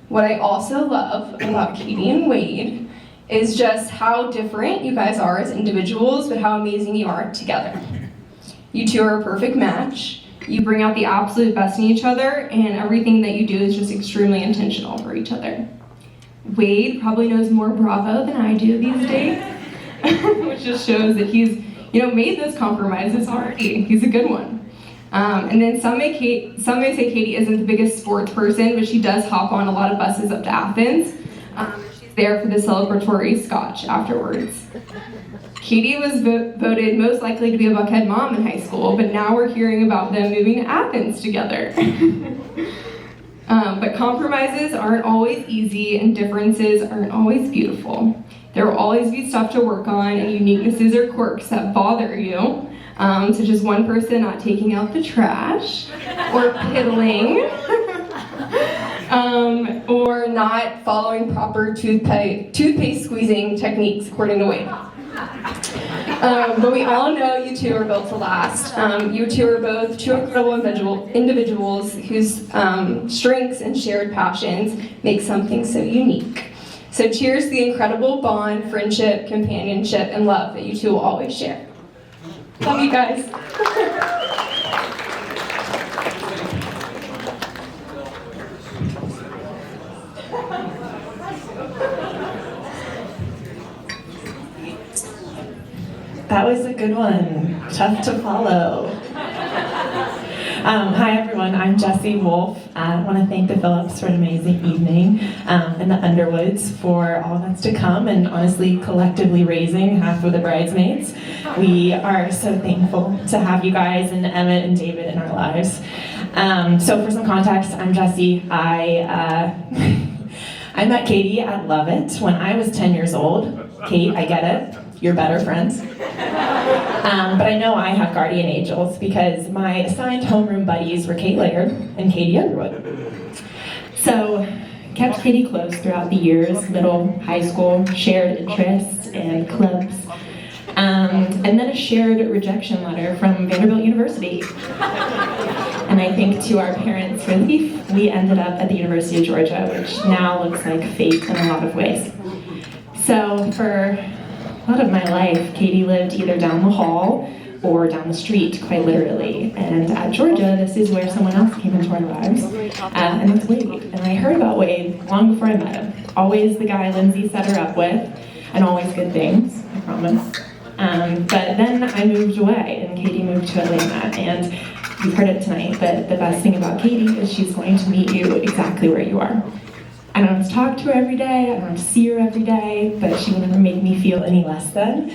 Speaker 17: What I also love about Katy and Wade is just how different you guys are as individuals, but how amazing you are together. You two are a perfect match. You bring out the absolute best in each other, and everything that you do is just extremely intentional for each other. Wade probably knows more Bravo than I do these days, which just shows that he's, made those compromises already. He's a good one. And then some may say Katy isn't the biggest sports person, but she does hop on a lot of buses up to Athens. She's there for the celebratory scotch afterwards. Katy was voted most likely to be a Buckhead mom in high school, but now we're hearing about them moving to Athens together. But compromises aren't always easy, and differences aren't always beautiful. There will always be stuff to work on, and uniquenesses or quirks that bother you, such as one person not taking out the trash, or piddling, or not following proper toothpaste squeezing techniques, according to Wade. But we all know you two are built to last. You two are both two incredible individuals whose strengths and shared passions make something so unique. So cheers to the incredible bond, friendship, companionship, and love that you two will always share. Love you guys.
Speaker 18: That was a good one. Tough to follow. Hi everyone, I'm Jessie Wolf. I want to thank the Phillips for an amazing evening, and the Underwoods for all that's to come, and honestly collectively raising half of the bridesmaids. We are so thankful to have you guys and Emmett and David in our lives. So for some context, I'm Jessie. I met Katy at Love It when I was 10 years old. Kate, I get it. You're better friends. But I know I have guardian angels because my assigned homeroom buddies were Kate Laird and Katy Underwood.
Speaker 19: So, kept Katy close throughout the years, middle, high school, shared interests and clubs. And then a shared rejection letter from Vanderbilt University. And I think to our parents' relief, we ended up at the University of Georgia, which now looks like fate in a lot of ways. So for a lot of my life, Katy lived either down the hall or down the street, quite literally. And at Georgia, this is where someone else came into our lives, and it's Wade. And I heard about Wade long before I met him. Always the guy Lindsay set her up with, and always good things, I promise. But then I moved away, and Katy moved to Atlanta, and you've heard it tonight, but the best thing about Katy is she's going to meet you exactly where you are. I don't have to talk to her every day, I don't have to see her every day, but she will never make me feel any less than.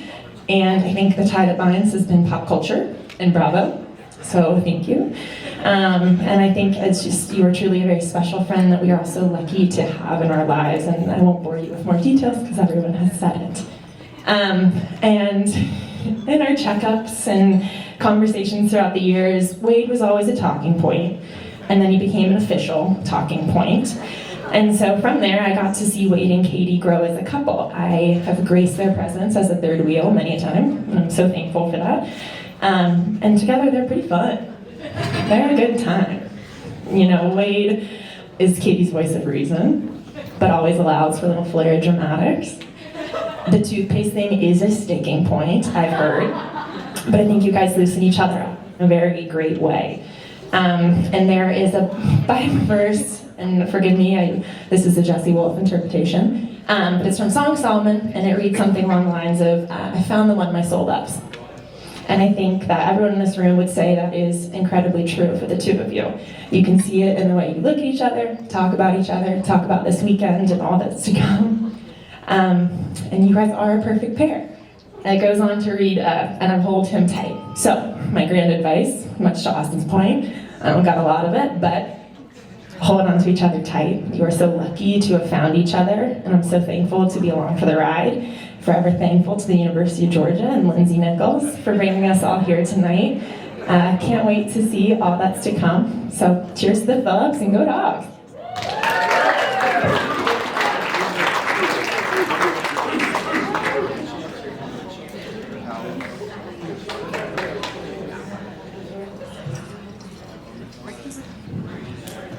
Speaker 19: And I think the tie that binds has been pop culture and Bravo, so thank you. And I think it's just, you are truly a very special friend that we are also lucky to have in our lives, and I won't bore you with more details because everyone has said it. And in our checkups and conversations throughout the years, Wade was always a talking point, and then he became an official talking point. And so from there, I got to see Wade and Katy grow as a couple. I have graced their presence as a third wheel many a time, and I'm so thankful for that. And together, they're pretty fun. They're a good time. You know, Wade is Katy's voice of reason, but always allows for a little flair of dramatics. The toothpaste thing is a sticking point, I've heard, but I think you guys loosen each other up in a very great way. And there is a Bible verse, and forgive me, this is a Jessie Wolf interpretation, but it's from Song of Solomon, and it reads something along the lines of, I found the one my soul loves. And I think that everyone in this room would say that is incredibly true for the two of you. You can see it in the way you look at each other, talk about this weekend and all that's to come. And you guys are a perfect pair. And it goes on to read, and I hold him tight. So, my grand advice, much to Austin's point, I don't got a lot of it, but hold on to each other tight. You are so lucky to have found each other, and I'm so thankful to be along for the ride. Forever thankful to the University of Georgia and Lindsay Nichols for bringing us all here tonight. Can't wait to see all that's to come. So, cheers to the Phillips and go Dogs!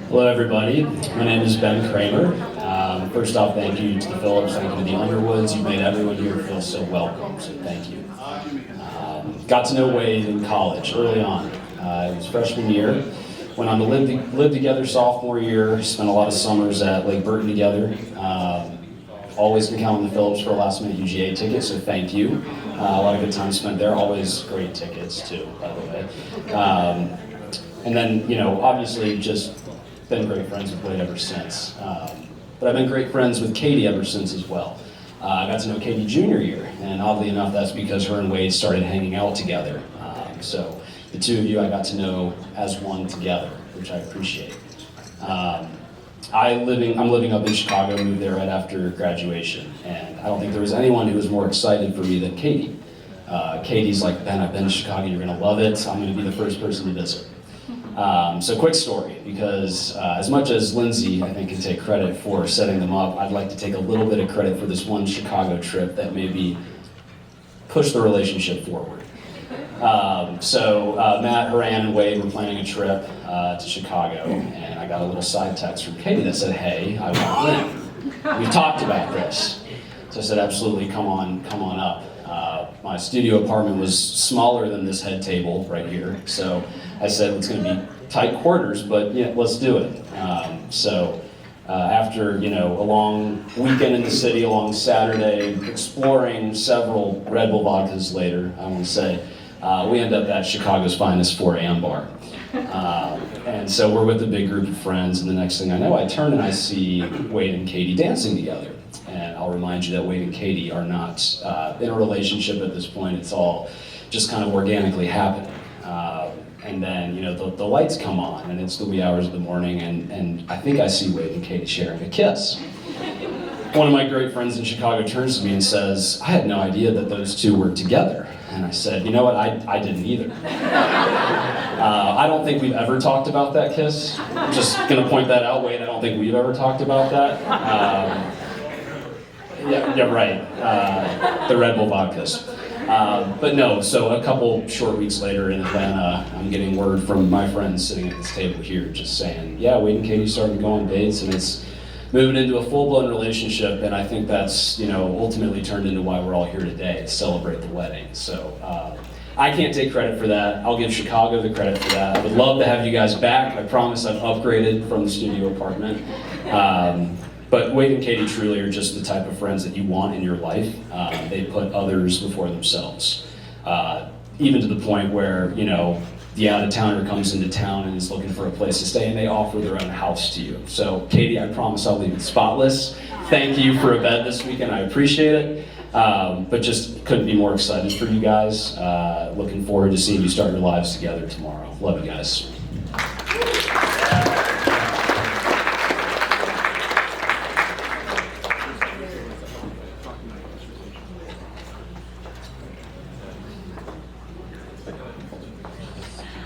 Speaker 9: Hello, everybody. My name is Ben Kramer. First off, thank you to the Phillips, thank you to the Underwoods. You've made everyone here feel so welcome, so thank you. Got to know Wade in college early on. It was freshman year. Went on to live together sophomore year. Spent a lot of summers at Lake Burton together. Always can count on the Phillips for a last-minute UGA ticket, so thank you. A lot of good time spent there. Always great tickets too, by the way. And then, obviously just been great friends with Wade ever since. But I've been great friends with Katy ever since as well. I got to know Katy junior year, and oddly enough, that's because her and Wade started hanging out together. So the two of you I got to know as one together, which I appreciate. I'm living up in Chicago, moved there right after graduation, and I don't think there was anyone who was more excited for me than Katy. Katy's like, Ben, I've been to Chicago, you're gonna love it, I'm gonna be the first person to visit. So quick story, because as much as Lindsay, I think, can take credit for setting them up, I'd like to take a little bit of credit for this one Chicago trip that maybe pushed the relationship forward. Matt, Haran, and Wade were planning a trip to Chicago, and I got a little side text from Katy that said, hey, I want Lynn. We've talked about this. So I said, absolutely, come on up. My studio apartment was smaller than this head table right here, so I said it's going to be tight quarters, but yeah, let's do it. After a long weekend in the city, a long Saturday, exploring several Red Bull vodkas later, I want to say, we end up at Chicago's finest 4 a.m. bar. And so we're with a big group of friends, and the next thing I know, I turn and I see Wade and Katy dancing together. And I'll remind you that Wade and Katy are not in a relationship at this point. It's all just kind of organically happening. And then, the lights come on, and it's the wee hours of the morning, and I think I see Wade and Katy sharing a kiss. One of my great friends in Chicago turns to me and says, I had no idea that those two were together. And I said, you know what, I didn't either. I don't think we've ever talked about that kiss. I'm just gonna point that out, Wade, I don't think we've ever talked about that. Yeah, right, the Red Bull vodkas. But no, so a couple short weeks later in Atlanta, I'm getting word from my friends sitting at this table here just saying, yeah, Wade and Katy starting to go on dates, and it's moving into a full-blown relationship, and I think that's, ultimately turned into why we're all here today, to celebrate the wedding. So I can't take credit for that. I'll give Chicago the credit for that. I would love to have you guys back. I promise I've upgraded from the studio apartment. But Wade and Katy truly are just the type of friends that you want in your life. They put others before themselves. Even to the point where, the out-of-towner comes into town and is looking for a place to stay, and they offer their own house to you. So, Katy, I promise I'll leave it spotless. Thank you for a bed this weekend. I appreciate it. But just couldn't be more excited for you guys. Looking forward to seeing you start your lives together tomorrow. Love you guys.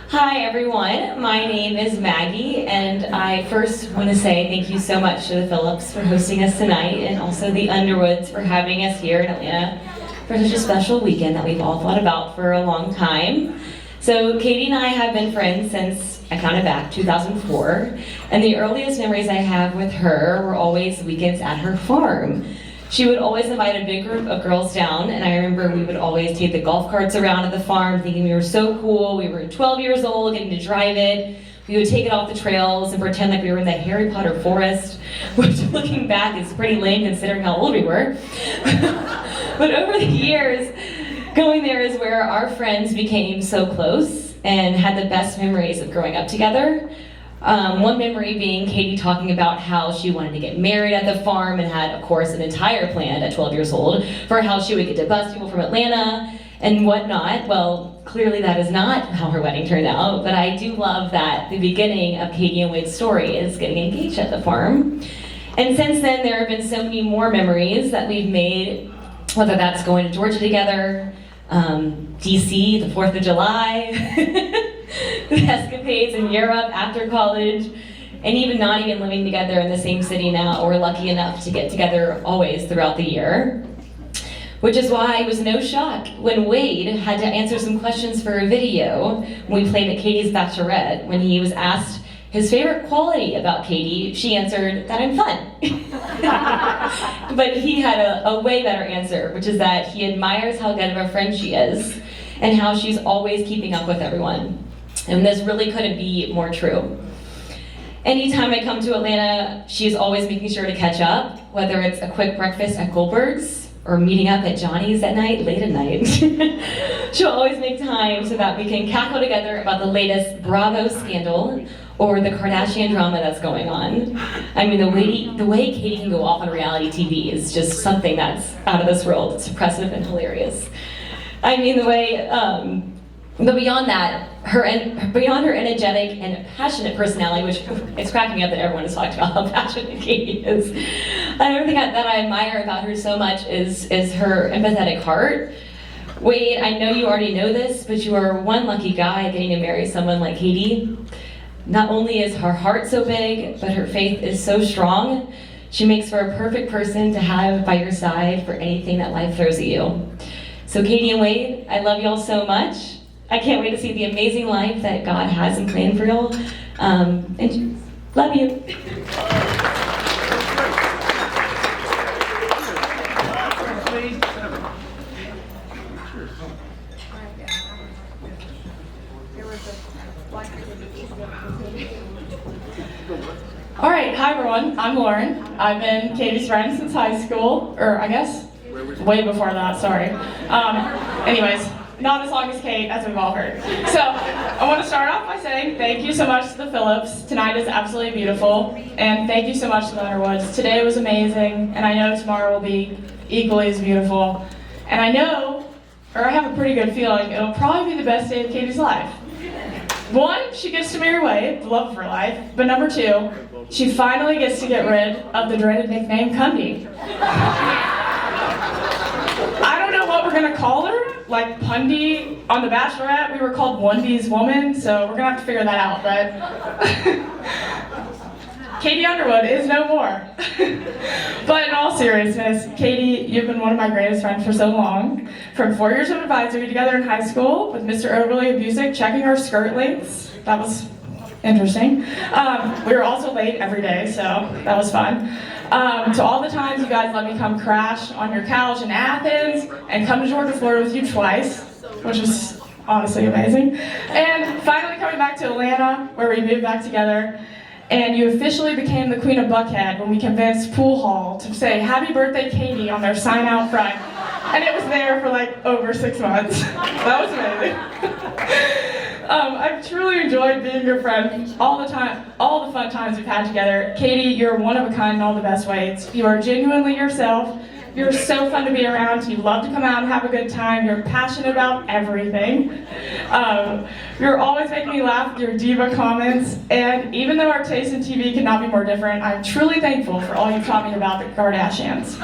Speaker 20: Hi everyone, my name is Maggie, and I first want to say thank you so much to the Phillips for hosting us tonight, and also the Underwoods for having us here in Atlanta for such a special weekend that we've all thought about for a long time. So Katy and I have been friends since, I counted back, 2004, and the earliest memories I have with her were always weekends at her farm. She would always invite a big group of girls down, and I remember we would always take the golf carts around at the farm thinking we were so cool. We were 12 years old, getting to drive it. We would take it off the trails and pretend like we were in the Harry Potter forest, which looking back is pretty lame considering how old we were. But over the years, going there is where our friends became so close and had the best memories of growing up together. One memory being Katy talking about how she wanted to get married at the farm and had, of course, an entire plan at 12 years old for how she would get to bus people from Atlanta and whatnot. Well, clearly that is not how her wedding turned out, but I do love that the beginning of Katy and Wade's story is getting engaged at the farm. And since then, there have been so many more memories that we've made, whether that's going to Georgia together, DC, the 4th of July, the escapades in Europe after college, and even not even living together in the same city now. We're lucky enough to get together always throughout the year. Which is why it was no shock when Wade had to answer some questions for a video when we played at Katy's Bachelorette, when he was asked his favorite quality about Katy, she answered that I'm fun. But he had a way better answer, which is that he admires how good of a friend she is and how she's always keeping up with everyone. And this really couldn't be more true. Anytime I come to Atlanta, she's always making sure to catch up, whether it's a quick breakfast at Goldberg's or meeting up at Johnny's at night, late at night. She'll always make time so that we can cackle together about the latest Bravo scandal or the Kardashian drama that's going on. I mean, the way Katy can go off on reality TV is just something that's out of this world. It's impressive and hilarious. I mean, the way, but beyond that, beyond her energetic and passionate personality, which it's cracking me up that everyone has talked about how passionate Katy is. Another thing that I admire about her so much is her empathetic heart. Wade, I know you already know this, but you are one lucky guy getting to marry someone like Katy. Not only is her heart so big, but her faith is so strong. She makes for a perfect person to have by your side for anything that life throws at you. So Katy and Wade, I love y'all so much. I can't wait to see the amazing life that God has in plan for y'all. And love you.
Speaker 21: All right, hi everyone, I'm Lauren. I've been Katy's friend since high school, or I guess way before that, sorry. Anyways, not as long as Kate, as we've all heard. So, I want to start off by saying thank you so much to the Phillips. Tonight is absolutely beautiful, and thank you so much to the Underwoods. Today was amazing, and I know tomorrow will be equally as beautiful. And I know, or I have a pretty good feeling, it'll probably be the best day of Katy's life. One, she gets to marry Wade, the love of her life, but number two, she finally gets to get rid of the dreaded nickname Cundy. I don't know what we're gonna call her, like Pundy on The Bachelorette, we were called One-D's Woman, so we're gonna have to figure that out, but Katy Underwood is no more. But in all seriousness, Katy, you've been one of my greatest friends for so long. From 4 years of advisory together in high school with Mr. Overly Abusive, checking our skirt lengths, that was interesting. We were also late every day, so that was fun. To all the times you guys let me come crash on your couch in Athens and come to Georgia, Florida with you twice, which was honestly amazing. And finally coming back to Atlanta, where we moved back together, and you officially became the Queen of Buckhead when we convinced Pool Hall to say "Happy Birthday, Katy" on their sign out front. And it was there for like over 6 months. That was amazing. I've truly enjoyed being your friend all the time, all the fun times we've had together. Katy, you're one of a kind in all the best ways. You are genuinely yourself. You're so fun to be around. You love to come out and have a good time. You're passionate about everything. You're always making me laugh with your diva comments. And even though our taste in TV could not be more different, I'm truly thankful for all you've taught me about the Kardashians.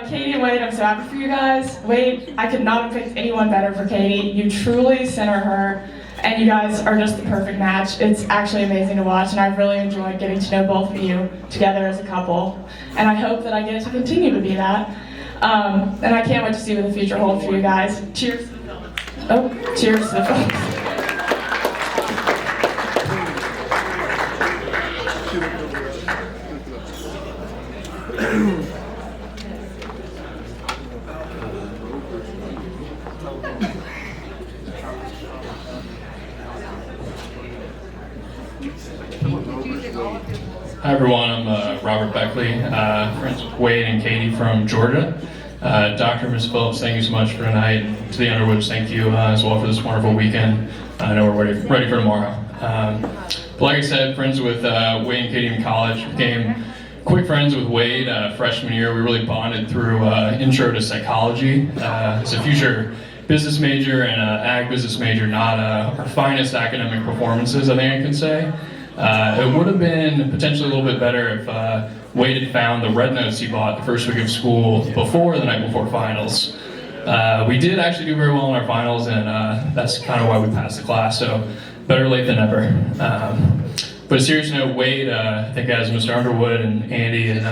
Speaker 21: Katy and Wade, I'm so happy for you guys. Wade, I could not have picked anyone better for Katy. You truly center her, and you guys are just the perfect match. It's actually amazing to watch, and I've really enjoyed getting to know both of you together as a couple. And I hope that I get to continue to be that. And I can't wait to see what the future holds for you guys. Cheers to the Phillips. Oh, cheers to the Phillips.
Speaker 22: Hi everyone, I'm Robert Beckley, friends with Wade and Katy from Georgia. Dr. and Ms. Phillips, thank you so much for tonight. And to the Underwoods, thank you as well for this wonderful weekend. I know we're ready for tomorrow. But like I said, friends with Wade and Katy in college, became quick friends with Wade freshman year. We really bonded through intro to psychology. As a future business major and ag business major, not our finest academic performances, I think I can say. It would have been potentially a little bit better if Wade had found the red notes he bought the first week of school before the night before finals. We did actually do very well in our finals, and that's kind of why we passed the class, so better late than never. But a serious note, Wade, I think as Mr. Underwood and Andy and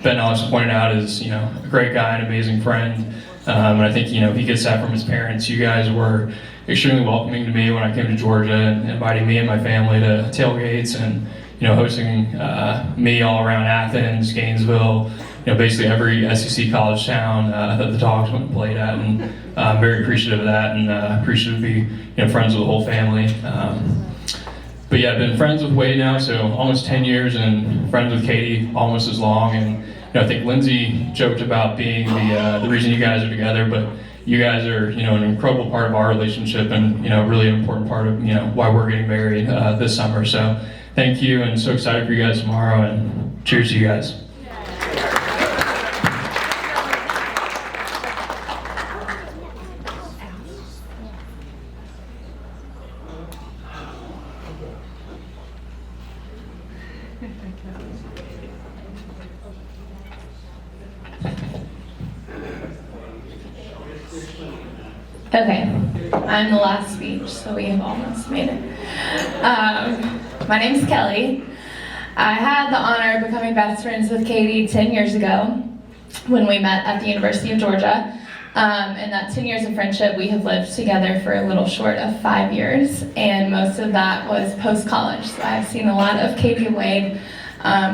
Speaker 22: Ben Alex pointed out, is a great guy, an amazing friend. And I think he gets that from his parents. You guys were extremely welcoming to me when I came to Georgia and inviting me and my family to tailgates and hosting me all around Athens, Gainesville, basically every SEC college town that the Dogs went and played at, and I'm very appreciative of that, and appreciative to be friends with the whole family. But yeah, I've been friends with Wade now, so almost 10 years, and friends with Katy almost as long. And I think Lindsay joked about being the reason you guys are together, but you guys are an incredible part of our relationship, and really an important part of why we're getting married this summer. So thank you, and so excited for you guys tomorrow, and cheers to you guys.
Speaker 17: Okay, I'm the last speech, so we have almost made it. My name's Kelly. I had the honor of becoming best friends with Katy 10 years ago when we met at the University of Georgia. In that 10 years of friendship, we have lived together for a little short of 5 years, and most of that was post-college. So I've seen a lot of Katy and Wade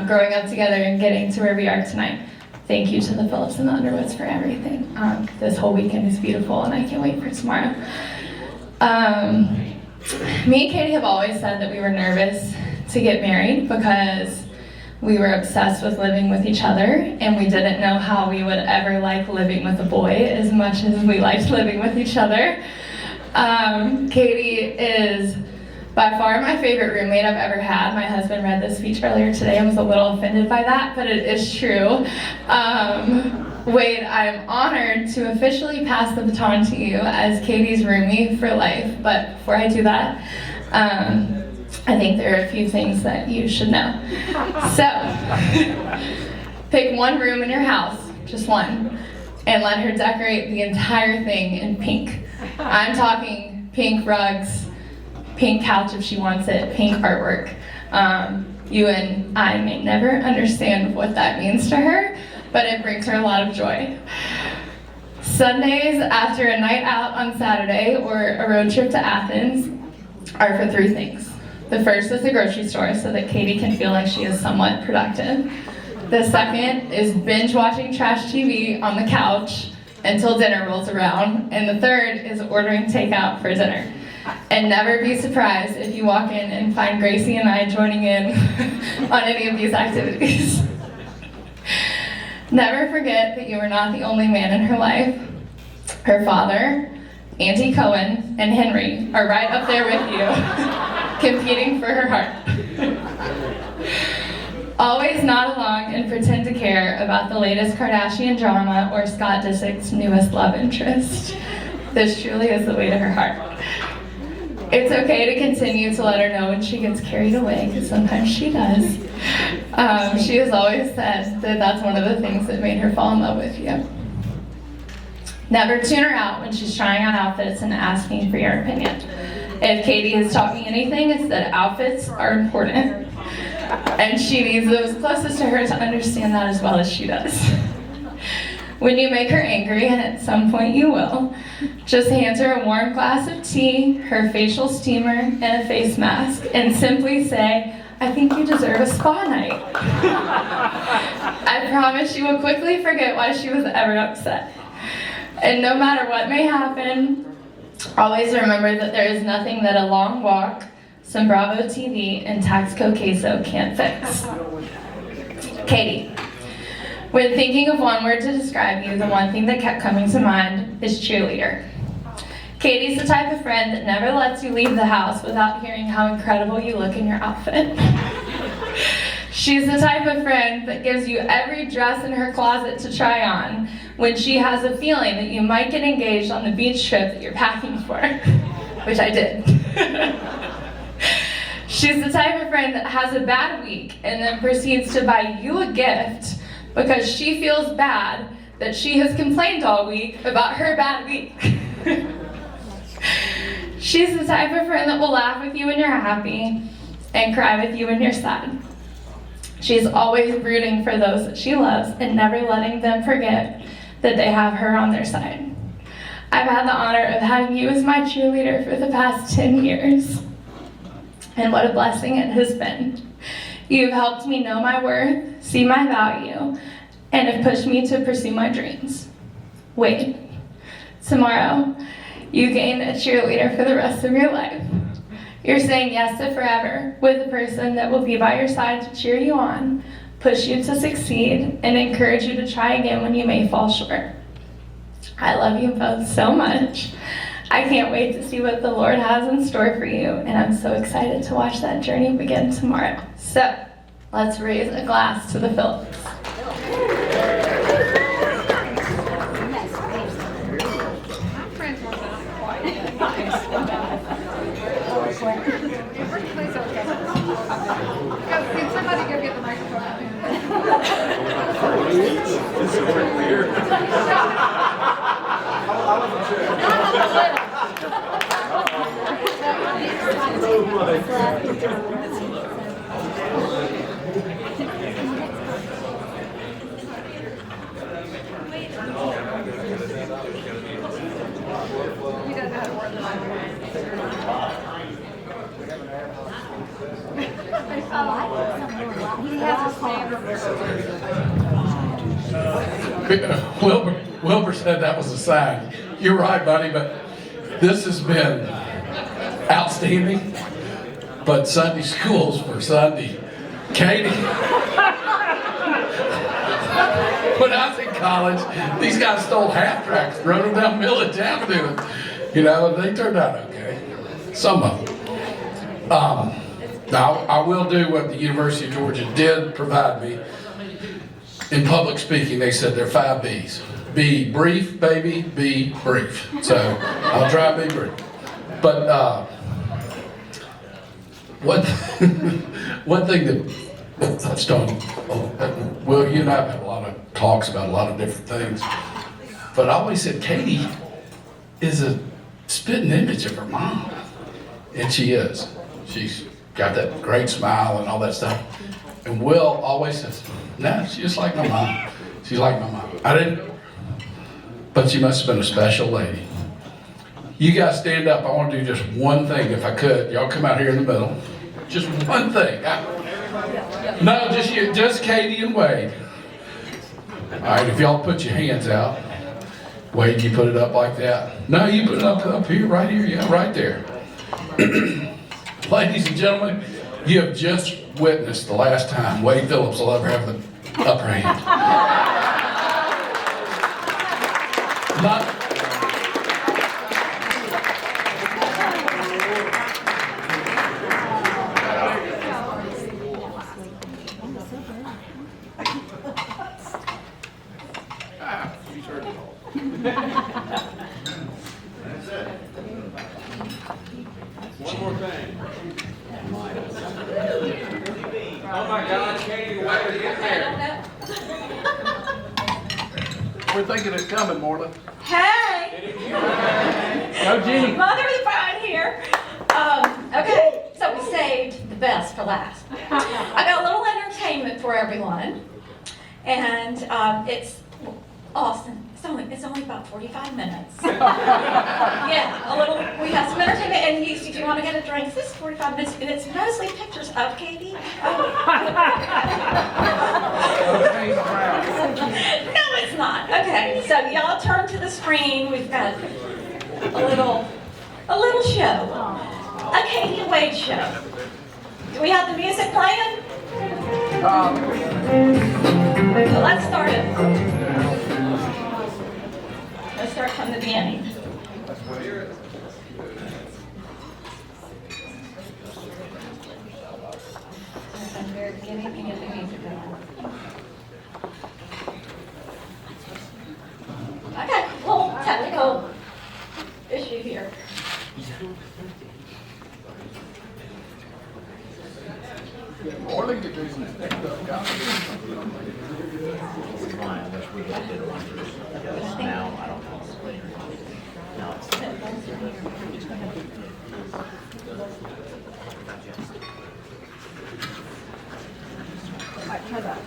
Speaker 17: growing up together and getting to where we are tonight. Thank you to the Phillips and the Underwoods for everything. This whole weekend is beautiful, and I can't wait for tomorrow. Me and Katy have always said that we were nervous to get married because we were obsessed with living with each other, and we didn't know how we would ever like living with a boy as much as we liked living with each other. Katy is by far my favorite roommate I've ever had. My husband read this speech earlier today and was a little offended by that, but it is true. Wade, I'm honored to officially pass the baton to you as Katy's roomie for life, but before I do that, I think there are a few things that you should know. So, pick one room in your house, just one, and let her decorate the entire thing in pink. I'm talking pink rugs, pink couch if she wants it, pink artwork. You and I may never understand what that means to her, but it brings her a lot of joy. Sundays after a night out on Saturday or a road trip to Athens are for 3 things. The first is the grocery store so that Katy can feel like she is somewhat productive. The second is binge watching trash TV on the couch until dinner rolls around. And the third is ordering takeout for dinner. And never be surprised if you walk in and find Gracie and I joining in on any of these activities. Never forget that you are not the only man in her life. Her father, Auntie Cohen, and Henry are right up there with you, competing for her heart. Always nod along and pretend to care about the latest Kardashian drama or Scott Disick's newest love interest. This truly is the way to her heart. It's okay to continue to let her know when she gets carried away, because sometimes she does. She has always said that that's one of the things that made her fall in love with you. Never tune her out when she's trying on outfits and asking for your opinion. If Katy has taught me anything, it's that outfits are important. And she needs those closest to her to understand that as well as she does. When you make her angry, and at some point you will, just hand her a warm glass of tea, her facial steamer, and a face mask, and simply say, "I think you deserve a spa night." I promise she will quickly forget why she was ever upset. And no matter what may happen, always remember that there is nothing that a long walk, some Bravo TV, and Taxco queso can't fix. Katy. When thinking of one word to describe you, the one thing that kept coming to mind is cheerleader. Katy's the type of friend that never lets you leave the house without hearing how incredible you look in your outfit. She's the type of friend that gives you every dress in her closet to try on when she has a feeling that you might get engaged on the beach trip that you're packing for, which I did. She's the type of friend that has a bad week and then proceeds to buy you a gift because she feels bad that she has complained all week about her bad week. She's the type of friend that will laugh with you when you're happy and cry with you when you're sad. She's always rooting for those that she loves and never letting them forget that they have her on their side.
Speaker 21: I've had the honor of having you as my cheerleader for the past 10 years. And what a blessing it has been. You've helped me know my worth, see my value, and have pushed me to pursue my dreams. Wade, tomorrow, you gain a cheerleader for the rest of your life. You're saying yes to forever with a person that will be by your side to cheer you on, push you to succeed, and encourage you to try again when you may fall short. I love you both so much. I can't wait to see what the Lord has in store for you, and I'm so excited to watch that journey begin tomorrow. So, let's raise a glass to the Phillips.
Speaker 2: Can somebody go get the microphone?
Speaker 3: Wilbur said that was a sign. You're right, buddy, but this has been outstanding. But Sunday schools for Sunday. Katy. When I was in college, these guys stole half tracks and rode them down Millage Avenue. You know, they turned out okay. Some of them. Now, I will do what the University of Georgia did provide me. In public speaking, they said there are 5 B's. Be brief, baby, be brief. So, I'll try to be brief. But, one thing that touched on, well, you and I have had a lot of talks about a lot of different things, but I always said Katy is a spitting image of her mom, and she is. She's got that great smile and all that stuff. And Will always says, nah, she's just like my mom. She's like my mom. I didn't, but she must have been a special lady. You guys stand up. I want to do just one thing if I could. Y'all come out here in the middle. Just one thing. No, just Katy and Wade. All right, if y'all put your hands out. Wade, you put it up like that. No, you put it up here, right here. Yeah, right there. Ladies and gentlemen, you have just witnessed the last time Wade Phillips will ever have the upper hand.
Speaker 2: One more thing. Oh my God, Katy, wait to get there.
Speaker 3: We're thinking it's coming, Morla.
Speaker 23: Hey!
Speaker 3: Go, Jeannie.
Speaker 23: Mother of the bride here. Okay, so we saved the best for last. I got a little entertainment for everyone, and it's awesome. It's only about 45 minutes. Yeah, we have some entertainment, and if you want to get a drink, this is 45 minutes, and it's mostly pictures of Katy. No, it's not. Okay, so y'all turn to the screen. We've got a little show, a Katy and Wade show. Do we have the music playing? So let's start it. Let's start from the beginning. From the very beginning and get the music going. Okay, little technical issue here.
Speaker 3: Morla, you do some stuff,
Speaker 2: Now, I don't know. Now it's
Speaker 23: Try that.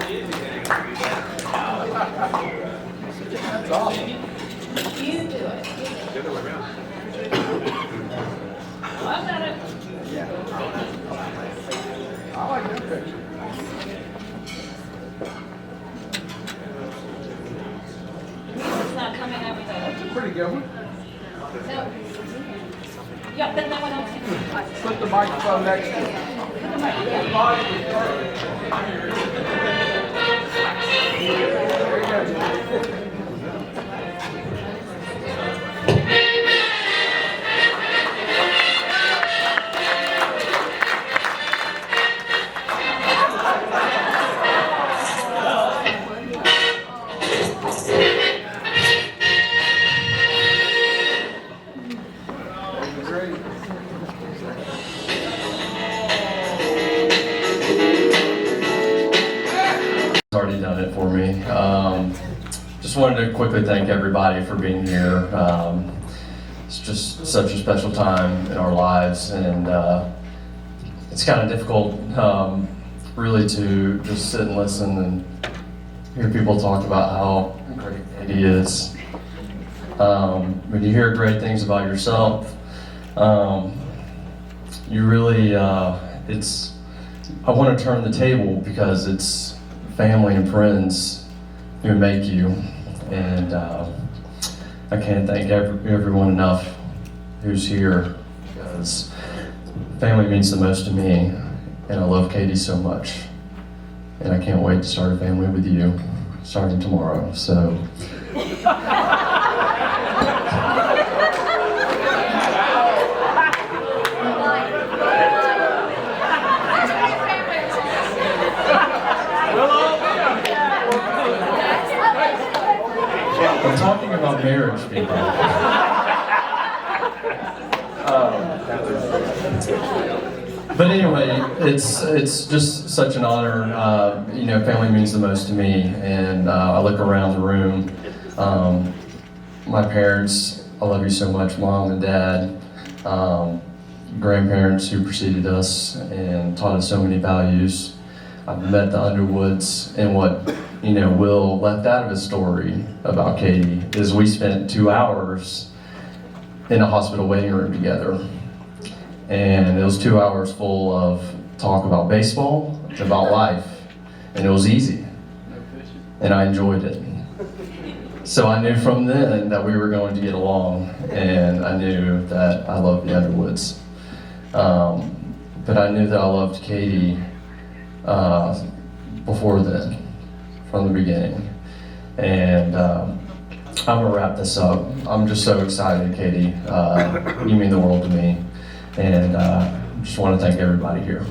Speaker 3: That's awesome.
Speaker 23: You do it. I've done it.
Speaker 3: I like that picture.
Speaker 23: It's not coming over there.
Speaker 3: That's a pretty good one.
Speaker 23: No. Yep, then that one else.
Speaker 3: Put the microphone next to it.
Speaker 4: Already done it for me. Just wanted to quickly thank everybody for being here. It's just such a special time in our lives, and it's kind of difficult really to just sit and listen and hear people talk about how great Katy is. When you hear great things about yourself, you really, I want to turn the table because it's family and friends who make you, and I can't thank everyone enough who's here, because family means the most to me, and I love Katy so much, and I can't wait to start a family with you starting tomorrow. So I'm talking about marriage, people. But anyway, it's just such an honor. You know, family means the most to me, and I look around the room. My parents, I love you so much, Mom and Dad. Grandparents who preceded us and taught us so many values. I've met the Underwoods, and what Will left out of his story about Katy is we spent 2 hours in a hospital waiting room together. And it was 2 hours full of talk about baseball, about life, and it was easy. And I enjoyed it. So I knew from then that we were going to get along, and I knew that I loved the Underwoods. But I knew that I loved Katy before then, from the beginning. And I'm gonna wrap this up. I'm just so excited, Katy. You mean the world to me. And just want to thank everybody here.